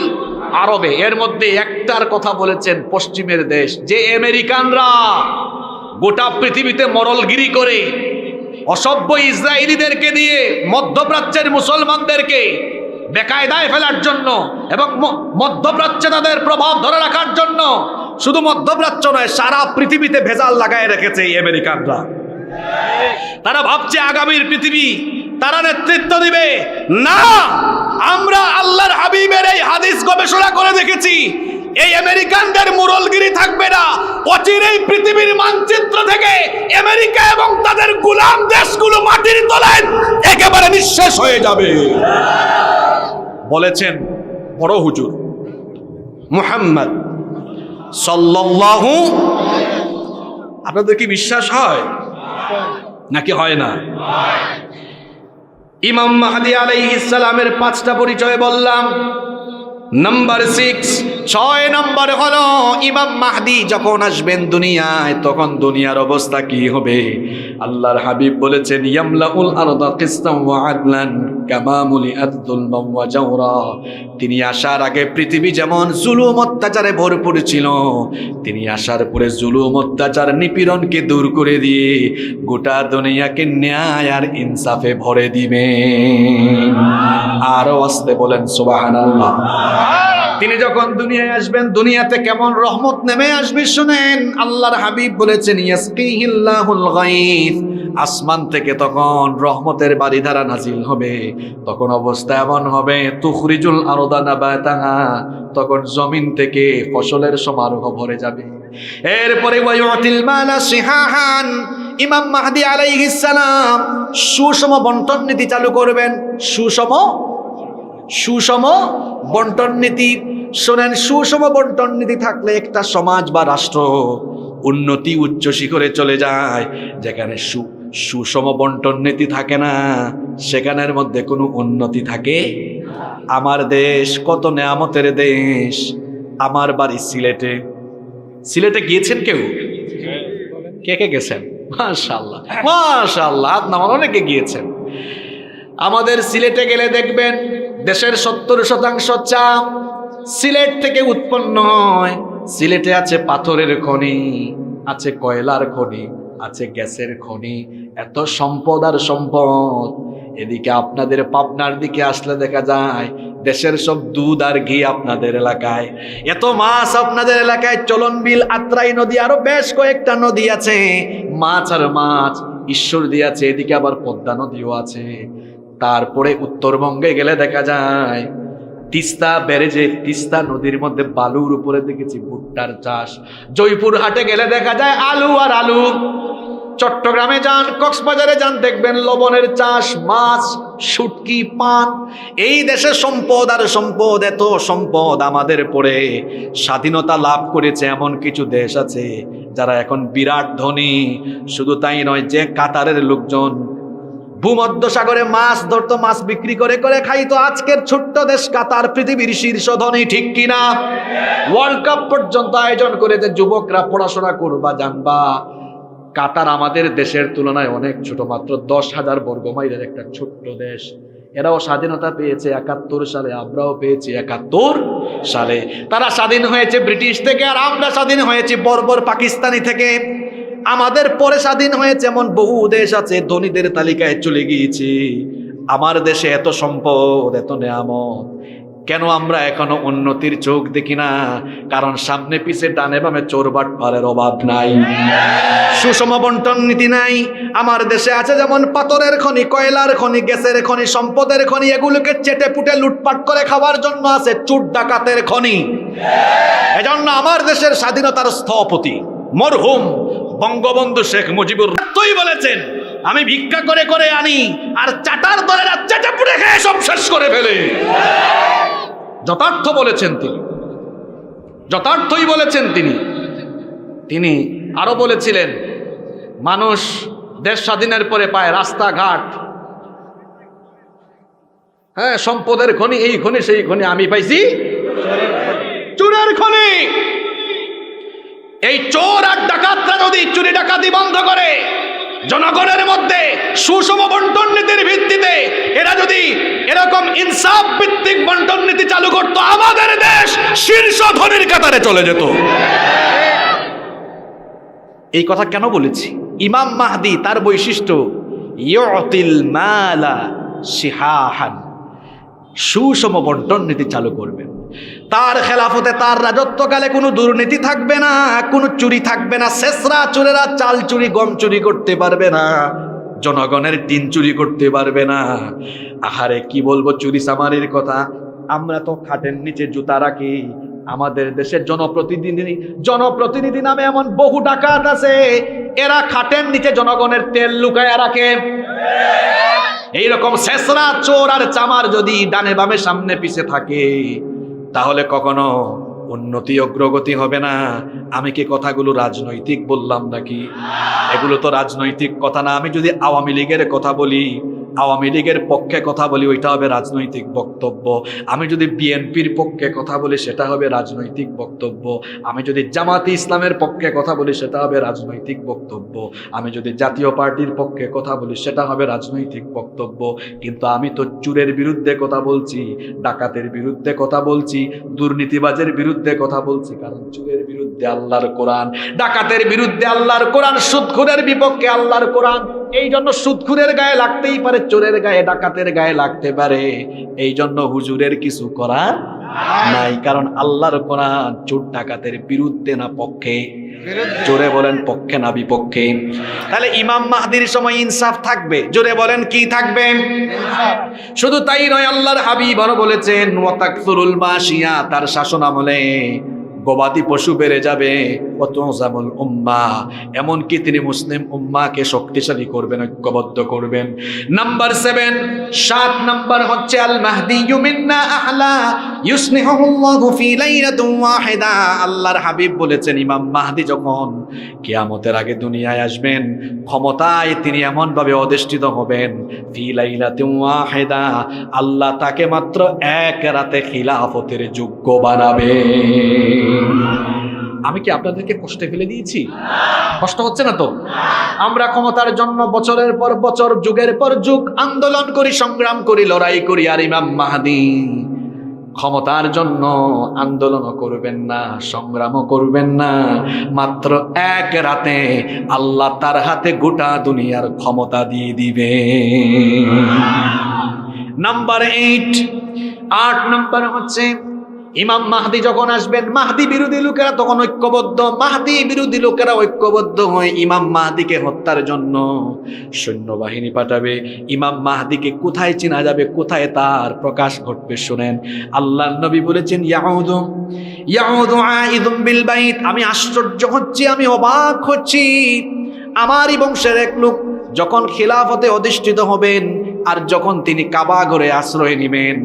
আরবে। এর মধ্যে একটার কথা বলেছেন পশ্চিমের দেশ, যে আমেরিকানরা গোটা পৃথিবীতে মরলগিরি করে অসভ্য ইসরায়েলিদেরকে দিয়ে মধ্যপ্রাচ্যের মুসলমানদেরকে বেকায়দায় ফেলার জন্য এবং মধ্যপ্রাচ্যে তাদের প্রভাব ধরে রাখার জন্য শুধু মধ্যপ্রাচ্য নয়, সারা পৃথিবীতে ভেজাল লাগায় রেখেছে এই আমেরিকানরা। তারা ভাবছে আগামীর পৃথিবী তারা নেতৃত্ব দিবে। না, আমরা আল্লাহর হাবিবের এই হাদিস গবেষণা করে দেখেছি, এই আমেরিকানদের মুরলগিরি থাকবে না। অচিরেই পৃথিবীর মানচিত্র থেকে আমেরিকা এবং তাদের গোলাম দেশগুলো মাটির তলায় একেবারে নিঃশেষ হয়ে যাবে বলেছেন বড় হুজুর মুহাম্মদ সাল্লাল্লাহু। আপনাদের কি বিশ্বাস হয় নাকি হয় না? ইমাম মাহদী আলাইহিস সালামের 5টা পরিচয় বললাম। নাম্বার 6 নম্বর হলো ইমাম মাহদী যখন আসবেন দুনিয়ায়, তখন দুনিয়ার অবস্থা কি হবে? আল্লাহর হাবিব বলেছেন ইয়ামলাউল আরদা কিসতাম ওয়া আদলান কামা মুলিআত যুলমান ওয়া জাওরা। তিনি আসার আগে পৃথিবী যেমন জুলুম অত্যাচারে ভরপুর ছিল, তিনি আসার পরে জুলুম অত্যাচার নিপীড়নকে দূর করে দিয়ে গোটা দুনিয়াকে ন্যায় আর ইনসাফে ভরে দিবেন। আরো আসতে বলেন সুবহানাল্লাহ। তিনি যখন দুনিয়ায় আসবেন, দুনিয়াতে কেমন রহমত নেমে আসবে শুনেন। আল্লাহর হাবিব বলেছেন ইয়াসকিহিল্লাহুল গায়থ, আসমান থেকে তখন রহমতের বারিধারা নাজিল হবে। তখন অবস্থা এমন হবে তুখরিজুল আরদা নাবাতাহা, তখন জমিন থেকে ফসলের সমারোহ ভরে যাবে। এরপরে ওয়ায়ুতিল মালা সিহাহান, ইমাম মাহদী আলাইহিস সালাম সুষম বন্টন নীতি চালু করবেন। সুষম বন্টন নীতি। শোনেন, সুষম বন্টন নীতি থাকলে একটা সমাজ বা রাষ্ট্র উন্নতি উচ্চ শিখরে চলে যায়। যেখানে সুষম বন্টন নীতি থাকে না, সেখানের মধ্যে কোনো উন্নতি থাকে। আমার দেশ কত নেয়ামতের দেশ। আমার বাড়ি সিলেটে। সিলেটে গিয়েছেন কেউ? কে কে গেছেন? মাশাআল্লাহ মাশাআল্লাহ, আপনারা অনেকে গিয়েছেন। আমাদের সিলেটে গেলে দেখবেন দেশের 70% চা সিলেট থেকে উৎপন্ন হয়। সিলেটে আছে পাথরের খনি, আছে কয়লার খনি, আছে গ্যাসের খনি, এত সম্পদ আর সম্পদ। এদিকে আপনাদের পাবনার দিকে আসলে দেখা যায় দেশের সব দুধ আর ঘি আপনাদের এলাকায়, এত মাছ আপনাদের এলাকায়, চলনবিল, আত্রাই নদী, আরো বেশ কয়েকটা নদী আছে, মাছ আর মাছ ঈশ্বরদী আছে, এদিকে আবার পদ্মা নদীও আছে। তারপরে উত্তরবঙ্গে গেলে দেখা যায় তিস্তা ব্যারেজে, তিস্তা নদীর মধ্যে বালুর উপরে দেখেছি ভুট্টার চাষ। জয়পুরহাটে গেলে দেখা যায় আলু আর আলু। চট্টগ্রামে যান, কক্সবাজারে যান, দেখবেন লবণের চাষ, মাছ, শুটকি, পান। এই দেশে সম্পদ আর সম্পদ, এত সম্পদ। আমাদের পরে স্বাধীনতা লাভ করেছে এমন কিছু দেশ আছে যারা এখন বিরাট ধনী। শুধু তাই নয়, যে কাতারের লোকজন ভূমধ্য সাগরে মাছ ধরতো, মাছ বিক্রি করে করে খাইতো, আজকের ছোট্ট দেশ কাতার পৃথিবীর শীর্ষ ধনী, ঠিক কিনা? ওয়ার্ল্ড কাপ পর্যন্ত আয়োজন করে যে যুবকরা পড়াশোনা করবা, জানবা কাতার আমাদের দেশের তুলনায় অনেক ছোট, মাত্র 10,000 বর্গমাইলের একটা ছোট্ট দেশ। এরাও স্বাধীনতা পেয়েছে 71 সালে, আমরাও পেয়েছি 71 সালে। তারা স্বাধীন হয়েছে ব্রিটিশ থেকে, আর আমরা স্বাধীন হয়েছি বর্বর পাকিস্তানি থেকে। আমাদের পরে স্বাধীন হয়েছে এমন বহু দেশ আছে, ধনীদের তালিকায় চলে গিয়েছি। আমার দেশে এত সম্পদ, এত নেয়ামত, কেন আমরা এখনো উন্নতির চোখ দেখি না? কারণ সামনে পিছে ডানে বামে চোর বাটপারের অভাব নাই, সুষম বন্টন নীতি নাই। আমার দেশে আছে যেমন পাথরের খনি, কয়লার খনি, গ্যাসের খনি, সম্পদের খনি, এগুলোকে চেটে পুটে লুটপাট করে খাওয়ার জন্য আছে চোর ডাকাতের খনি। এজন্য আমার দেশের স্বাধীনতার স্থপতি মরহুম বঙ্গবন্ধু শেখ মুজিবুর রহমান বলেছেন, আমি ভিক্ষা করে করে আনি আর চাটার দলেরা চেটে পুটে খেয়ে সব শেষ করে ফেলে। যথার্থ বলেছেন তিনি, যথার্থই বলেছেন তিনি। তিনি আরো বলেছিলেন, মানুষ দেশ স্বাধীনের পরে পায় রাস্তাঘাট, হ্যাঁ, সম্পদের খনি, এই খনি সেই খনি, আমি পাইছি চোরের খনি। এই চোর আর ডাকাতরা যদি চুরি ডাকাতি বন্ধ করে, জনগণের মধ্যে সুষম বন্টন নীতির ভিত্তিতে এরা যদি এরকম ইনসাফ ভিত্তিক বন্টন নীতি চালু করতো, আমাদের দেশ শীর্ষ ধনীর কাতারে চলে যেত। এই কথা কেন বলেছি? ইমাম মাহদী তার বৈশিষ্ট্য ইউতিল মালা শিহাহান, সুষম বন্টন নীতি চালু করবেন। তার খেলাফতে, তার রাজত্বকালে কোনো দুর্নীতি থাকবে না, কোনো চুরি থাকবে না। শেষরা চোরেরা চাল চুরি, গম চুরি করতে পারবে না, জনগণের টিন চুরি করতে পারবে না। আহারে কি বলবো চুরি চামারির কথা, আমরা তো খাটের নিচে জুতা রাখি। আমাদের দেশের জনপ্রতিনিধি নামে এমন বহু ডাকাত আছে, এরা খাটের নিচে জনগণের তেল লুকায় রাখে। এইরকম শেষরা চোর আর চামার যদি ডানে বামে সামনে পিছে থাকে, তাহলে কখনো উন্নতি অগ্রগতি হবে না। আমি কি কথাগুলো রাজনৈতিক বললাম নাকি? এগুলো তো রাজনৈতিক কথা না। আমি যদি আওয়ামী লীগের কথা বলি, আওয়ামী লীগের পক্ষে কথা বলি, ওইটা হবে রাজনৈতিক বক্তব্য। আমি যদি বিএনপির পক্ষে কথা বলি, সেটা হবে রাজনৈতিক বক্তব্য। আমি যদি জামাতে ইসলামের পক্ষে কথা বলি, সেটা হবে রাজনৈতিক বক্তব্য। আমি যদি জাতীয় পার্টির পক্ষে কথা বলি, সেটা হবে রাজনৈতিক বক্তব্য। কিন্তু আমি তো চুরের বিরুদ্ধে কথা বলছি, ডাকাতের বিরুদ্ধে কথা বলছি, দুর্নীতিবাজের বিরুদ্ধে কথা বলছি। কারণ চুরের বিরুদ্ধে আল্লাহর কোরআন, ডাকাতের বিরুদ্ধে আল্লাহর কোরআন, সুদখোরের বিপক্ষে আল্লাহর কোরআন। এই জন্য সুদখোরের গায়ে লাগতেই পারে, চোরের গায়ে, ডাকাতের গায়ে লাগতে পারে। এই জন্য হুজুরের কিছু করার নাই, কারণ আল্লাহর কোরআন চোর ডাকাতের বিরুদ্ধে না পক্ষে। জোরে বলেন পক্ষে না বিপক্ষে। তাহলে ইমাম মাহদির সময় ইনসাফ থাকবে, জোরে বলেন কি থাকবে? শুধু তাই নয়, আল্লাহর হাবিব আরো বলেছেন ওয়াতাকসুরুল মাশিয়া, তার শাসন আমলে গবাদি পশু বেড়ে যাবে, ওয়া তুযামুল উম্মাহ, এমনকি তিনি মুসলিম উম্মাহকে শক্তিশালী করবেন, ঐক্যবদ্ধ করবেন। নাম্বার 7, 7 নাম্বার হচ্ছে আল মাহদিয়্যু মিন্না আহলা ইউসলিহুল্লাহু ফি লাইলাতিন ওয়াহিদা। আল্লাহর হাবিব বলেছেন ইমাম মাহদি যখন কিয়ামতের আগে দুনিয়ায় আসবেন, ক্ষমতায় তিনি এমন ভাবে অধিষ্ঠিত হবেন, ফি লাইলাতিন ওয়াহিদা, আল্লাহ তাকে মাত্র এক রাতে খিলাফতের যোগ্য বানাবে। আমি কি আপনাদেরকে কষ্টে ফেলে দিয়েছি? কষ্ট হচ্ছে না তো? আমরা ক্ষমতার জন্য বছরের পর বছর, যুগের পর যুগ আন্দোলন করি, সংগ্রাম করি, লড়াই করি, আর ইমাম মাহদি ক্ষমতার জন্য আন্দোলনও করবেন না, সংগ্রামও করবেন না, মাত্র এক রাতে আল্লাহ তার হাতে গোটা দুনিয়ার ক্ষমতা দিয়ে দিবে। নাম্বার 8 নাম্বার হচ্ছে ইমাম মাহদি যখন আসবেন, মাহদি বিরোধী লোকেরা তখন ঐক্যবদ্ধ, মাহদি বিরোধী লোকেরা ঐক্যবদ্ধ হয়ে ইমাম মাহদিকে হত্যার জন্য সৈন্যবাহিনী পাঠাবে। ইমাম মাহদিকে কোথায় চেনা যাবে, কোথায় তার প্রকাশ ঘটবে? শুনেন, আল্লাহর নবী বলেছেন ইয়াউদু আইদুম বিল বাইত। আমি আশ্চর্য হচ্ছি, আমি অবাক হচ্ছি, আমারই বংশের এক লোক যখন খিলাফতে অধিষ্ঠিত হবেন আর যখন তিনি কাবা ঘরে আশ্রয় নেবেন,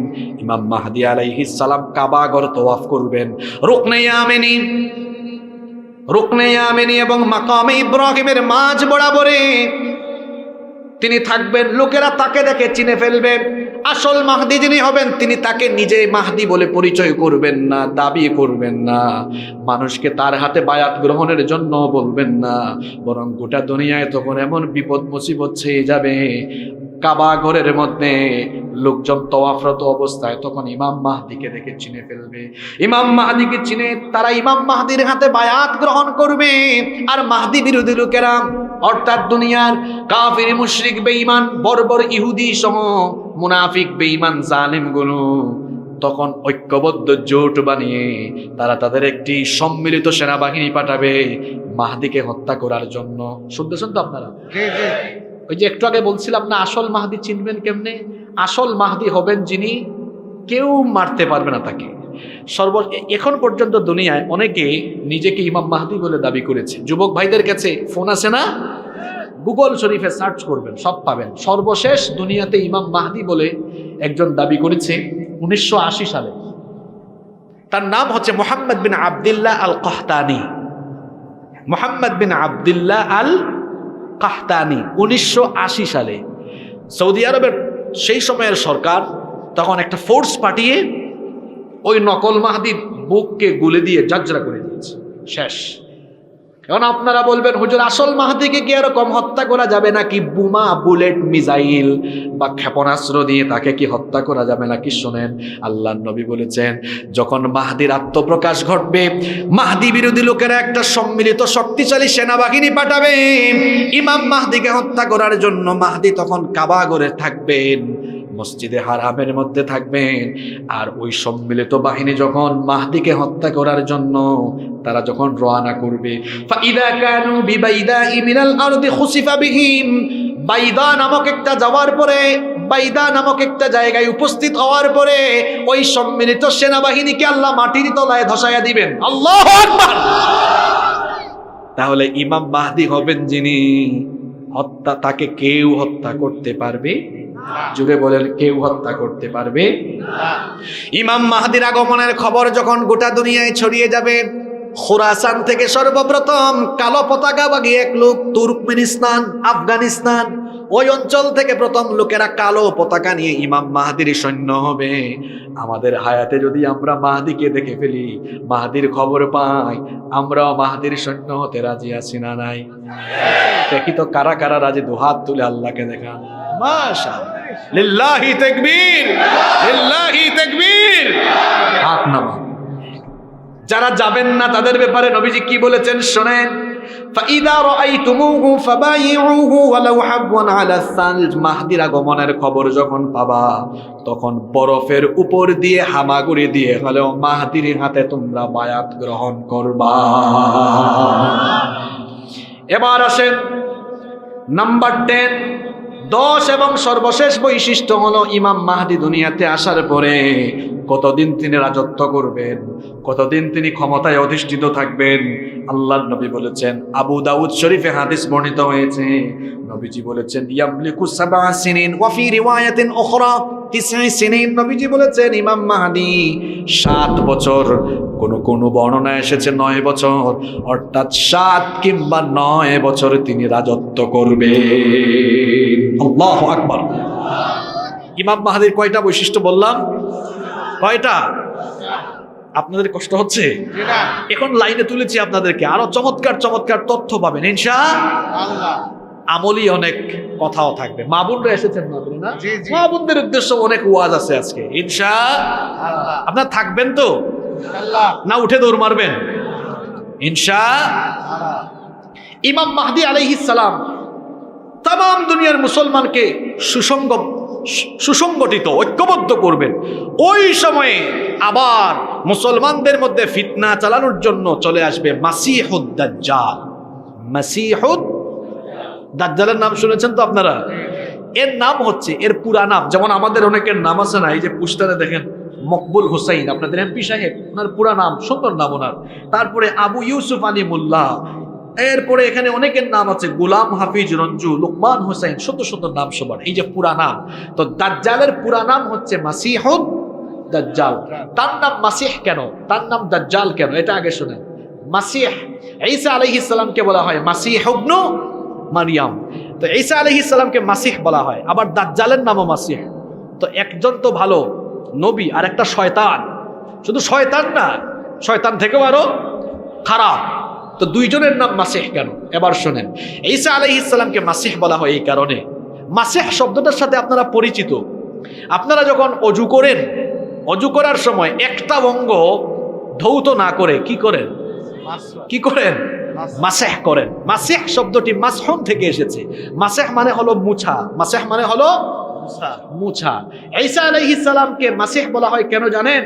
ইমাম মাহদি আলাইহিস সালাম কাবা ঘর তওয়াফ করবেন, রুকনে ইয়ামিনী এবং মাকামে ইব্রাহিমের মাঝ বরাবরে তিনি থাকবেন। লোকেরা তাকে দেখে চিনে ফেলবে। আসল মাহদি যিনি হবেন তিনি তাকে নিজে মাহদি বলে পরিচয় করবেন না, দাবি করবেন না, মানুষকে তার হাতে বায়াত গ্রহণের জন্য বলবেন না, বরং গোটা দুনিয়ায় তখন এমন বিপদ মুসিবত ছেয়ে যাবে, কাবা ঘরের মধ্যে লোকজন তওয়াফরত অবস্থায় তখন ইমাম মাহদিকে দেখে চিনে ফেলবে। ইমাম মাহদিকে চিনে তারা ইমাম মাহদির হাতে বায়াত গ্রহণ করবে। আর মাহদি বিরোধী লোকেরা, অর্থাৎ দুনিয়ার কাফির, মুশরিক, বেঈমান, বর্বর ইহুদি সহ মুনাফিক, বেঈমান, জালিমগুলো তখন ঐক্যবদ্ধ জোট বানিয়ে তারা তাদের একটি সম্মিলিত সেনাবাহিনী পাঠাবে মাহদিকে হত্যা করার জন্য। শুনতেছেন তো আপনারা? ওই যে একটু আগে বলছিলাম না, আসল মাহদি চিনবেন কেমনে? আসল মাহদি হবেন যিনি কেউ মারতে পারবে না তাকে। এখন পর্যন্ত দুনিয়ায় অনেকে নিজেকে ইমাম মাহদি বলে দাবি করেছে। যুবক ভাইদের কাছে ফোন আছে না? গুগল শরীফে সার্চ করবেন, সব পাবেন। সর্বশেষ দুনিয়াতে ইমাম মাহদি বলে একজন দাবি করেছে 1980 সালে। তার নাম হচ্ছে মুহাম্মদ বিন আবদুল্লাহ আল কাহতানি। মুহাম্মদ বিন আবদুল্লাহ আল কাহতানি 1980 সালে সৌদি আরবের সেই সময়ের সরকার তখন একটা ফোর্স পাঠিয়ে ওই নকল মাহদির বুককে গুলে দিয়ে জাজরা করে দিয়েছে, শেষ। এখন আপনারা বলবেন, হুজুর আসল মাহদিকে কি এরকম হত্যা করা যাবে নাকি? বোমা, বুলেট, মিসাইল বা ক্ষেপণাস্ত্র দিয়ে তাকে কি হত্যা করা যাবে নাকি? শোনেন, আল্লাহর নবী বলেছেন যখন মাহদির আত্মপ্রকাশ ঘটবে, মাহদি বিরোধী লোকেরা একটা সম্মিলিত শক্তিশালী সেনাবাহিনী পাঠাবে ইমাম মাহদিকে হত্যা করার জন্য। মাহদি তখন কাবা ঘরে থাকবেন, মসজিদে হারামের মধ্যে থাকবেন। আর ওই সম্মিলিত বাহিনী যখন মাহদিকে হত্যা করার জন্য তারা যখন রওনা করবে, ফাইদা কানু বিবাইদাই মিনাল আরদি খুসিফা বিহিম, বাইদা নামক একটা যাওয়ার পরে, বাইদা নামক একটা জায়গায় উপস্থিত হওয়ার পরে ওই সম্মিলিত সেনাবাহিনীকে আল্লাহ মাটির তলায় ধসাইয়া দিবেন। আল্লাহু আকবার! তাহলে ইমাম মাহদি হবেন যিনি হত্যা, তাকে কেউ হত্যা করতে পারবে? জুড়ে বলেন, কেউ হত্যা করতে পারবে? ইমাম মাহদির আগমনের খবর যখন গোটা দুনিয়ায় ছড়িয়ে যাবে, খুরাসান থেকে সর্বপ্রথম কালো পতাকাবাহী এক লোক, তুর্কমেনিস্তান, আফগানিস্তান, ওই অঞ্চল থেকে প্রথম লোকেরা কালো পতাকা নিয়ে ইমাম মাহদির সৈন্য হবে। আমাদের হায়াতে যদি আমরা মাহদিকে দেখে ফেলি, মাহদির খবর পাই, আমরাও মাহদির সৈন্য হতে রাজি আছি না নাই? দেখি তো কারা কারা রাজি, দুহাত তুলে আল্লাহকে দেখান। মাশাআল্লাহ, লিল্লাহি তাকবীর, লিল্লাহি তাকবীর। হাত নামান। যারা যাবেন না তাদের ব্যাপারে নবীজি কি বলেছেন শোনেন, ফাইদা রাআইতুমুহু ফাবাইউহু ওয়ালাউ হাবওয়ান আলা সালজ। মাহদির আগমনের খবর যখন পাবা তখন বরফের উপর দিয়ে হামাগুড়ি দিয়ে হলেও মাহদির হাতে তোমরা বায়াত গ্রহণ করবা। এবার আসেন নাম্বার 10, 10 এবং সর্বশেষ বৈশিষ্ট্য হলো ইমাম মাহদি দুনিয়াতে আসার পরে কতদিন তিনি রাজত্ব করবেন, কতদিন তিনি ক্ষমতায় অধিষ্ঠিত থাকবেন। আল্লাহর নবী বলেছেন, আবু দাউদ শরীফে হাদিস বর্ণিত হয়েছে, নবীজি বলেছেন ইয়ামলিকু সাবআ সিনিন ওয়া ফি রিওয়ায়াতিন উখরা তিসআ সিনিন। নবীজি বলেছেন ইমাম মাহদী 7 বছর, কোন বর্ণনা এসেছে 9 বছর, অর্থাৎ 7 কিংবা 9 বছর তিনি রাজত্ব করবেন। আল্লাহু আকবার। ইমাম মাহদীর কয়টা বৈশিষ্ট্য বললাম? কয়টা? আপনাদের কষ্ট হচ্ছে? এখন লাইনে তুলেছি আপনাদেরকে, আরো চমৎকার চমৎকার তথ্য পাবেন ইনশাআল্লাহ। আমলি অনেক কথাও থাকবে। মা বোনরা এসেছেন না বলে না? মা বোনদের উদ্দেশ্য অনেক ওয়াজ আছে আজকে ইনশাআল্লাহ। আপনারা থাকবেন তো না উঠে দৌড় মারবেন? ইনশাআল্লাহ। ইমাম মাহদী আলাইহিস সালাম তাম দুনিয়ার মুসলমানকে সুসংগঠিত ঐক্যবদ্ধ করবেন। ওই সময়ে আবার মুসলমানদের মধ্যে ফিতনা চালানোর জন্য চলে আসবে মাসিহুদ দাজ্জাল। মাসিহুদ দাজ্জালের নাম শুনেছেন তো আপনারা? এর নাম হচ্ছে, এর পুরা নাম, যেমন আমাদের অনেকের নাম আছে না, এই যে পোস্টারে দেখেন মকবুল হুসাইন, আপনাদের এমপি সাহেব, ওনার পুরা নাম, সুন্দর নাম ওনার। তারপরে আবু ইউসুফ আলী মোল্লা, এরপরে এখানে অনেকের নাম আছে, গোলাম হাফিজ রঞ্জু, লোকমান হোসেন, সুন্দর সুন্দর নাম সবার। এই যে পুরা নাম, তো দাজ্জালের পুরা নাম হচ্ছে মাসিহুদ দাজ্জাল। তার নাম মাসিহ কেন, তার নাম দাজ্জাল কেন, এটা আগে শুনেন। মাসিহ, ঈসা আলাইহিস সালামকে বলা হয় মাসিহ ইবনু মারিয়াম, তো ঈসা আলাইহিস সালামকে মাসিহ বলা হয়, আবার দাজ্জালের নামও মাসিহ। তো একজন তো ভালো নবী আর একটা শয়তান, শুধু শয়তান না, শয়তান থেকেও আরো খারাপ, তো দুইজনের নাম মাসিহ কেন? এবার শোনেন, ঈসা আলাইহিস সালামকে মাসিহ বলা হয় এই কারণে, মাসিহ শব্দটার সাথে আপনারা পরিচিত। আপনারা যখন অজু করেন, অজু করার সময় একটা অঙ্গ ধৌত না করে কি করেন? কি করেন? মাসিহ করেন। মাসিহ শব্দটি মাসহুন থেকে এসেছে। মাসিহ মানে হলো মুছা, মাসিহ মানে হলো মুছা। ঈসা আলাইহিস সালামকে মাসিহ বলা হয় কেন জানেন?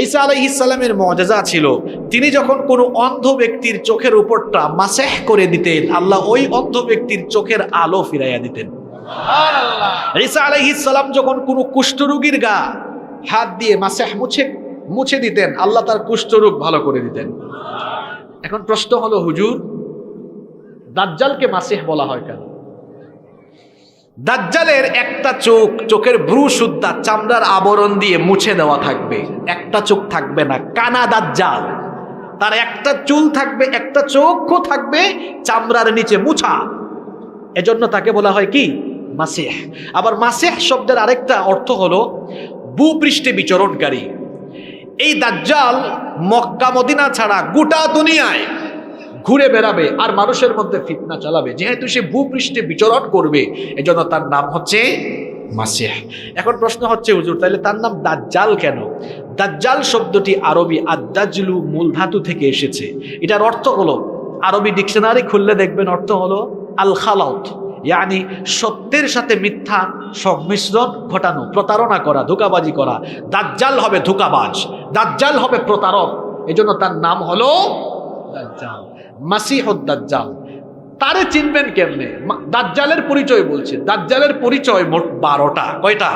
ঈসা আলাইহিস সালামের মুআজিজা ছিল, তিনি যখন কোনো অন্ধ ব্যক্তির চোখের উপরটা মাসিহ করে দিতেন, আল্লাহ ওই অন্ধ ব্যক্তির চোখের আলো ফিরাইয়া দিতেন। সুবহানাল্লাহ। ঈসা আলাইহিস সালাম যখন কোনো কুষ্ঠরোগীর গা হাত দিয়ে মাসিহ মুছে দিতেন, আল্লাহ তার কুষ্ঠরোগ ভালো করে দিতেন। এখন প্রশ্ন হলো, হুজুর দাজ্জালকে মাসিহ বলা হয় কেন? দাজ্জালের একটা চোখ, চোখের ভ্রু সুদ্ধা চামড়ার আবরণ দিয়ে মুছে দেওয়া থাকবে, একটা চোখ থাকবে না, কানা দাজ্জাল। তার একটা চুল থাকবে, একটা চোখও থাকবে চামড়ার নিচে মুছা, এজন্য তাকে বলা হয় কি? মাসিহ। আবার মাসিহ শব্দের আরেকটা অর্থ হলো ভূপৃষ্ঠে বিচরণকারী। এই দাজ্জাল মক্কা মদিনা ছাড়া গোটা দুনিয়ায় ঘুরে বেড়াবে আর মানুষের মধ্যে ফিতনা চালাবে, যেহেতু সে ভূপৃষ্ঠে বিচরণ করবে, এজন্য তার নাম হচ্ছে মাসিহ। এখন প্রশ্ন হচ্ছে, হুজুর তাহলে তার নাম দাজ্জাল কেন? দাজ্জাল শব্দটি আরবি আদ-দাজলু মূল ধাতু থেকে এসেছে। এটার অর্থ হলো, আরবি ডিকশনারি খুললে দেখবেন অর্থ হলো আল খালাত, ইয়ানি সত্যের সাথে মিথ্যা সংমিশ্রণ ঘটানো, প্রতারণা করা, ধোঁকাবাজি করা। দাজ্জাল হবে ধোঁকাবাজ, দাজ্জাল হবে প্রতারক, এজন্য তার নাম হলো দাজ্জাল, মাসিহুদ দাজ্জাল। তারে চিনবেন কেমনে? দাজ্জালের পরিচয় বলছে, দাজ্জালের পরিচয় মোট 12টা। কয়টা?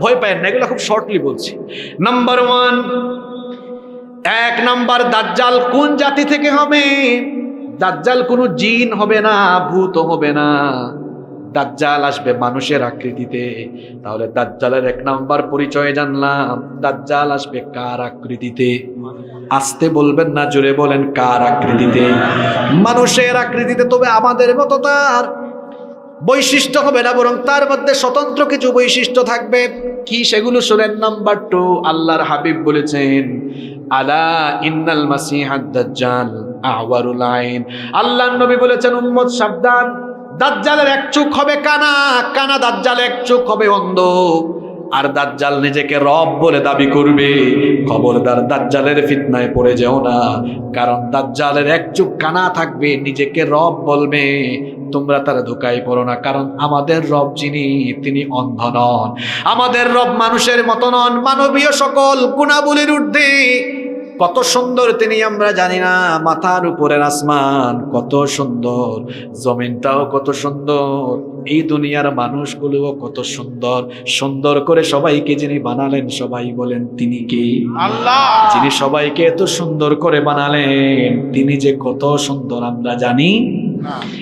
ভয় পায় না, এগুলো খুব শর্টলি বলছি। নাম্বার 1, 1 নাম্বার, দাজ্জাল কোন জাতি থেকে হবে? দাজ্জাল কোনো জিন হবে না, ভূত হবে না, দাজ্জাল আসবে মানুষের আকৃতিতে। তাহলে দাজ্জালের 1 নাম্বার পরিচয় জানলাম, দাজ্জাল আসবে কার আকৃতিতে? আসতে বলবেন না, জোরে বলেন, কার আকৃতিতে? মানুষের আকৃতিতে। তবে আমাদের মতো তার বৈশিষ্ট্য হবে না, বরং তার মধ্যে স্বতন্ত্র কিছু বৈশিষ্ট্য থাকবে। কি সেগুলো শুনেন। নাম্বার 2, আল্লাহর হাবিব বলেছেন, আলা ইন্নাল মাসিহাদ দাজ্জাল আওয়ারুল আইন। আল্লাহর নবী বলেছেন, উম্মত সাবধান, দাজ্জালের 1 চোখ হবে কানা, কানা দাজ্জাল 1 চোখ হবে অন্ধ। আর দাজ্জাল নিজেকে রব বলে দাবি করবে, খবরদার দাজ্জালের ফিতনায় পড়ে যেও না, কারণ দাজ্জালের 1 চোখ কানা থাকবে, নিজেকে রব বলবে, তোমরা তার ধোঁকায় পড়ো না, কারণ আমাদের রব যিনি, তিনি অন্ধ নন। আমাদের রব মানুষের মতো নন, মানবীয় সকল গুণাবলীর ঊর্ধ্বে, কত সুন্দর তিনি আমরা জানি না। মাথার উপরের আসমান কত সুন্দর, জমিনটাও কত সুন্দর, এই দুনিয়ার মানুষগুলোও কত সুন্দর। সুন্দর করে সবাইকে যিনি বানালেন, সবাই বলেন তিনি কে? আল্লাহ। যিনি সবাইকে এত সুন্দর করে বানালেন, তিনি যে কত সুন্দর আমরা জানি।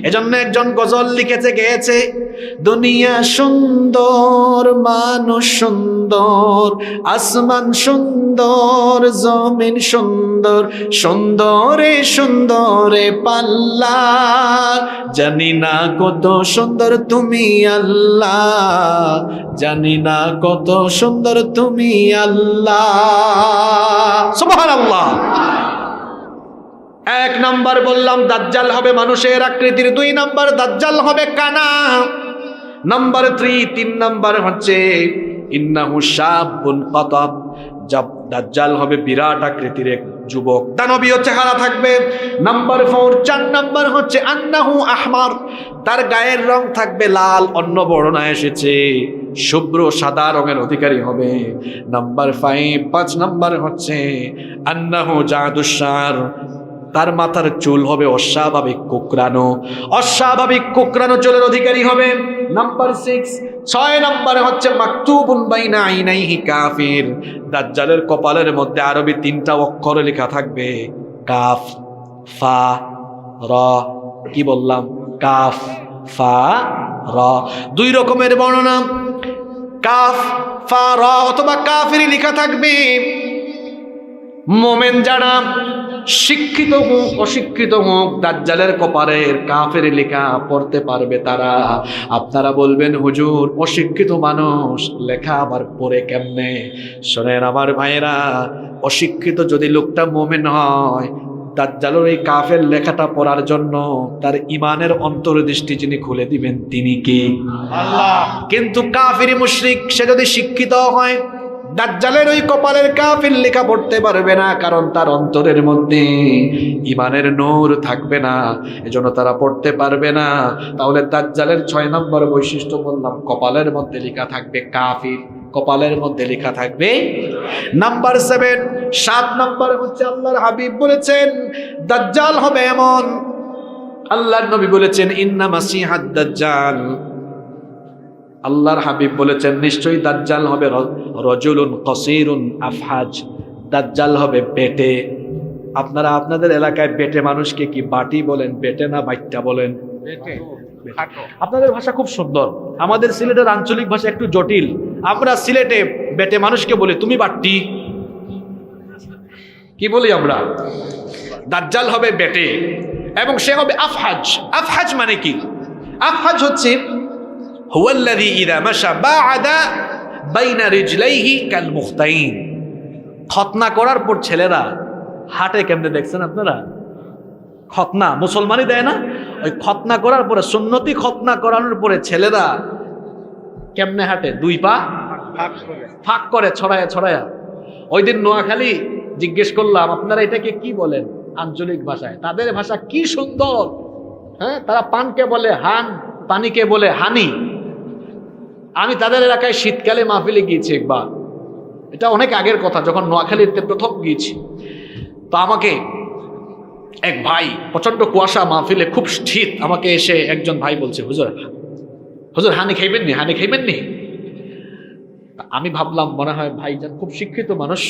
এজন্য একজন গজল লিখেছে, গেয়েছে, দুনিয়া সুন্দর, মানুষ সুন্দর, আসমান সুন্দর, জমিন সুন্দর, সুন্দরে সুন্দরে পাল্লা, জানি না কত সুন্দর তুমি আল্লাহ, জানি না কত সুন্দর তুমি আল্লাহ। সুবহানাল্লাহ। এক নাম্বার বললাম দাজ্জাল হবে মানুষের আকৃতির, 2 নাম্বার দাজ্জাল হবে কানা, নাম্বার 3 3 নাম্বার হচ্ছে ইন্নাহু শাবুন কাতাব, দাজ্জাল হবে বিরাট আকৃতির এক যুবক, দানবীয় চেহারা থাকবে। নাম্বার 4 4 নাম্বার হচ্ছে আন্নাহু আহমার, তার গায়ের রং থাকবে লাল, অন্য বর্ণনা এসেছে শুভ্র সাদা রঙের অধিকারী হবে। নাম্বার 5 নাম্বার হচ্ছে আন্নাহু জাদুসার, তার মাথার চুল হবে অস্বাভাবিক কোকড়ানো, অস্বাভাবিক কোকড়ানো চুলের অধিকারী হবে। নাম্বার 6 নাম্বারে হচ্ছে মাকতুবুন বাইনা আইনাইহি কাফির, দাজ্জালের কপালের মধ্যে আরবি 3টা অক্ষর লেখা থাকবে, কাফ ফা র। কি বললাম? কাফ ফা র। 2 রকমের বর্ণনা, কাফ ফা র অথবা কাফির লেখা থাকবে। মোমেন যারা, শিক্ষিত হোক অশিক্ষিত হোক, দাজ্জালের কপালের কাফের লেখা পড়তে পারবে তারা। আপনারা বলবেন হুজুর অশিক্ষিত মানুষ লেখা আবার পড়ে কেমনে? শোনেন আমার ভাইয়েরা, অশিক্ষিত যদি লোকটা মোমেন হয়, দাজ্জালের এই কাফের লেখাটা পড়ার জন্য তার ইমানের অন্তর্দৃষ্টি যিনি খুলে দিবেন তিনি কে? আল্লাহ। কিন্তু কাফির মুশরিক সে যদি শিক্ষিত হয়, দাজ্জালের ওই কপালের কাফির লেখা পড়তে পারবে না, কারণ তার অন্তরের মধ্যে ইমানের নূর থাকবে না, এজন্য তারা পড়তে পারবে না। তাহলে দাজ্জালের 6 নম্বর বৈশিষ্ট্য বললাম, কপালের মধ্যে লেখা থাকবে কাফির, কপালের মধ্যে লেখা থাকবে। নাম্বার 7 নম্বর হচ্ছে আল্লাহর হাবিব বলেছেন দাজ্জাল হবে এমন, আল্লাহর নবী বলেছেন ইন্না মাসিহাদ দাজ্জাল, আল্লাহর হাবিব বলেছেন নিশ্চয়ই দাজ্জাল হবে রজুলুন কসিরুন আফহাজ, দাজ্জাল হবে বেটে। আপনারা আপনাদের এলাকায় বেটে মানুষকে কি বাটি বলেন, বেটে না বাইটটা বলেন? আপনাদের ভাষা খুব সুন্দর, আমাদের সিলেটের আঞ্চলিক ভাষা একটু জটিল। আমরা সিলেটে বেটে মানুষকে বলি তুমি বাট্টি, কি বলি আমরা? দাজ্জাল হবে বেটে এবং সে হবে আফহাজ। আফহাজ মানে কি? আফহাজ হচ্ছে হুয়াল্লাযী ইযা মাশা বা'আদা বাইনা রিজলাইহি কাল মুখতাইন। খতনা করার পর ছেলেরা হাঁটে কেমনে দেখছেন আপনারা? খতনা মুসলমানই দেয় না, ওই খতনা করার পরে, সুন্নতি খতনা করানোর পরে ছেলেরা কেমনে হাঁটে? 2 পা ফাঁক করে ছড়ায়া ছড়ায়া। ওই দিন নোয়াখালী জিজ্ঞেস করলাম আপনারা এটাকে কি বলেন আঞ্চলিক ভাষায়? তাদের ভাষা কি সুন্দর, হ্যাঁ, তারা পানকে বলে হান, পানিকে বলে হানি। আমি তাদের এলাকায় শীতকালে মাহফিলে গিয়েছি একবার, এটা অনেক আগের কথা, যখন নোয়াখালীতে প্রথম গিয়েছি। তো আমাকে এক ভাই, প্রচন্ড কুয়াশা মাহফিলে, খুব শীত, আমাকে এসে একজন ভাই বলছে হুজুর, হুজুর হানি খাইবেন নি, হানি খাইবেন নি? আমি ভাবলাম মনে হয় ভাইজান খুব শিক্ষিত মানুষ,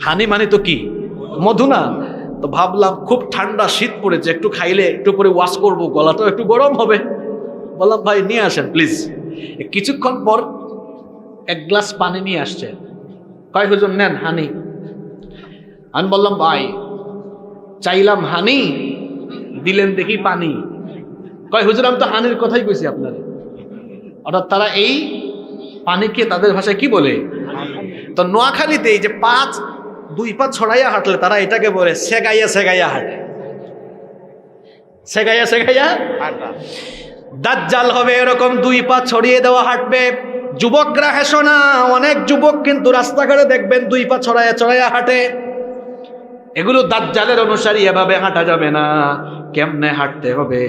হানি মানে তো কি মধু না? তো ভাবলাম খুব ঠান্ডা শীত পড়েছে, একটু খাইলে একটু পরে ওয়াশ করবো, গলাটাও একটু গরম হবে। বললাম ভাই নিয়ে আসেন প্লিজ। কিছুক্ষণ পর 1 গ্লাস পানি নিয়ে আসছে, কয় হুজুর নেন হানি। আমি বললাম ভাই চাইলাম হানি, দিলেন দেখি পানি। কয় হুজুর আমি তো হানির কথাই কইছি আপনার। অর্থাৎ তারা এই পানিকে তাদের ভাষায় কি বলে? তো নোয়াখালীতে এই যে 2 পা ছড়াইয়া হাঁটলে তারা এটাকে বলে সেগাইয়া সেগাইয়া হাঁটে, সেগাইয়া সেগাইয়া হাঁটা। দাজ্জাল হবে এরকম 2 পা ছড়িয়ে দেওয়া হাঁটবে। যুবকরা হেসো না, অনেক যুবক কিন্তু রাস্তাঘাটে দেখবেন 2 পা ছড়াইয়া ছড়াইয়া হাঁটে। এগুলো দাজ্জালের অনুসারী, এভাবে হাঁটা যাবে না। কেমনে হাঁটতে হবে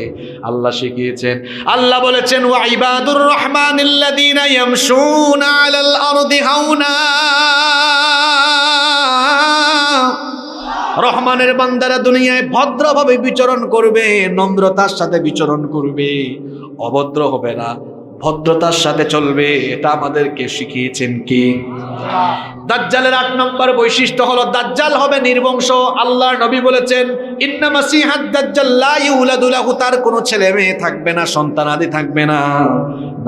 আল্লাহ শিখিয়েছেন। আল্লাহ বলেছেন ওয়া ইবাদুর রহমানিল্লাযীনা ইয়ামশুনা আলাল আরদি হাওনা রহমানের বান্দারা দুনিয়ায় ভদ্রভাবে বিচরণ করবে, নম্রতার সাথে বিচরণ করবে, অভদ্র হবে না, ভদ্রতার সাথে চলবে। এটা আমাদেরকে শিখিয়েছেন কি? দাজ্জালের 8 নম্বর বৈশিষ্ট্য হলো দাজ্জাল হবে নির্বংশ। আল্লাহর নবী বলেছেন ইন্না মাসিহাদ দাজ্জাল লা ইউলাদু লাহু, তার কোনো ছেলে মেয়ে থাকবে না, সন্তানাদি থাকবে না।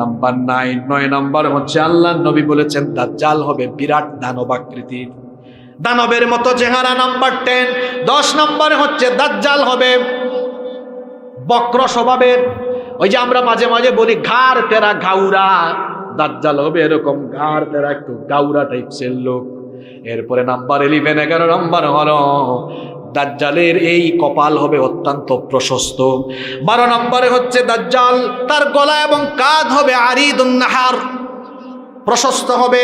নাম্বার 9 নম্বর হচ্ছে আল্লাহর নবী বলেছেন দাজ্জাল হবে বিরাট দানব আকৃতির, দানবের মতো চেহারা। নাম্বার 10 নম্বরে হচ্ছে দাজ্জাল হবে বক্র স্বভাবের। ওই যে আমরা মাঝে মাঝে বলি ঘাড় তেরা গাউরা, দাজ্জাল হবে এরকম ঘাড় তেরা একটু গাউরা টাইপসের লোক। এরপরে নাম্বার 11 নম্বর হলো দাজ্জালের এই কপাল হবে অত্যন্ত প্রশস্ত। 12 নম্বরে হচ্ছে দাজ্জাল তার গলা এবং কাঁধ হবে আরিদুন নাহার, প্রশস্ত হবে।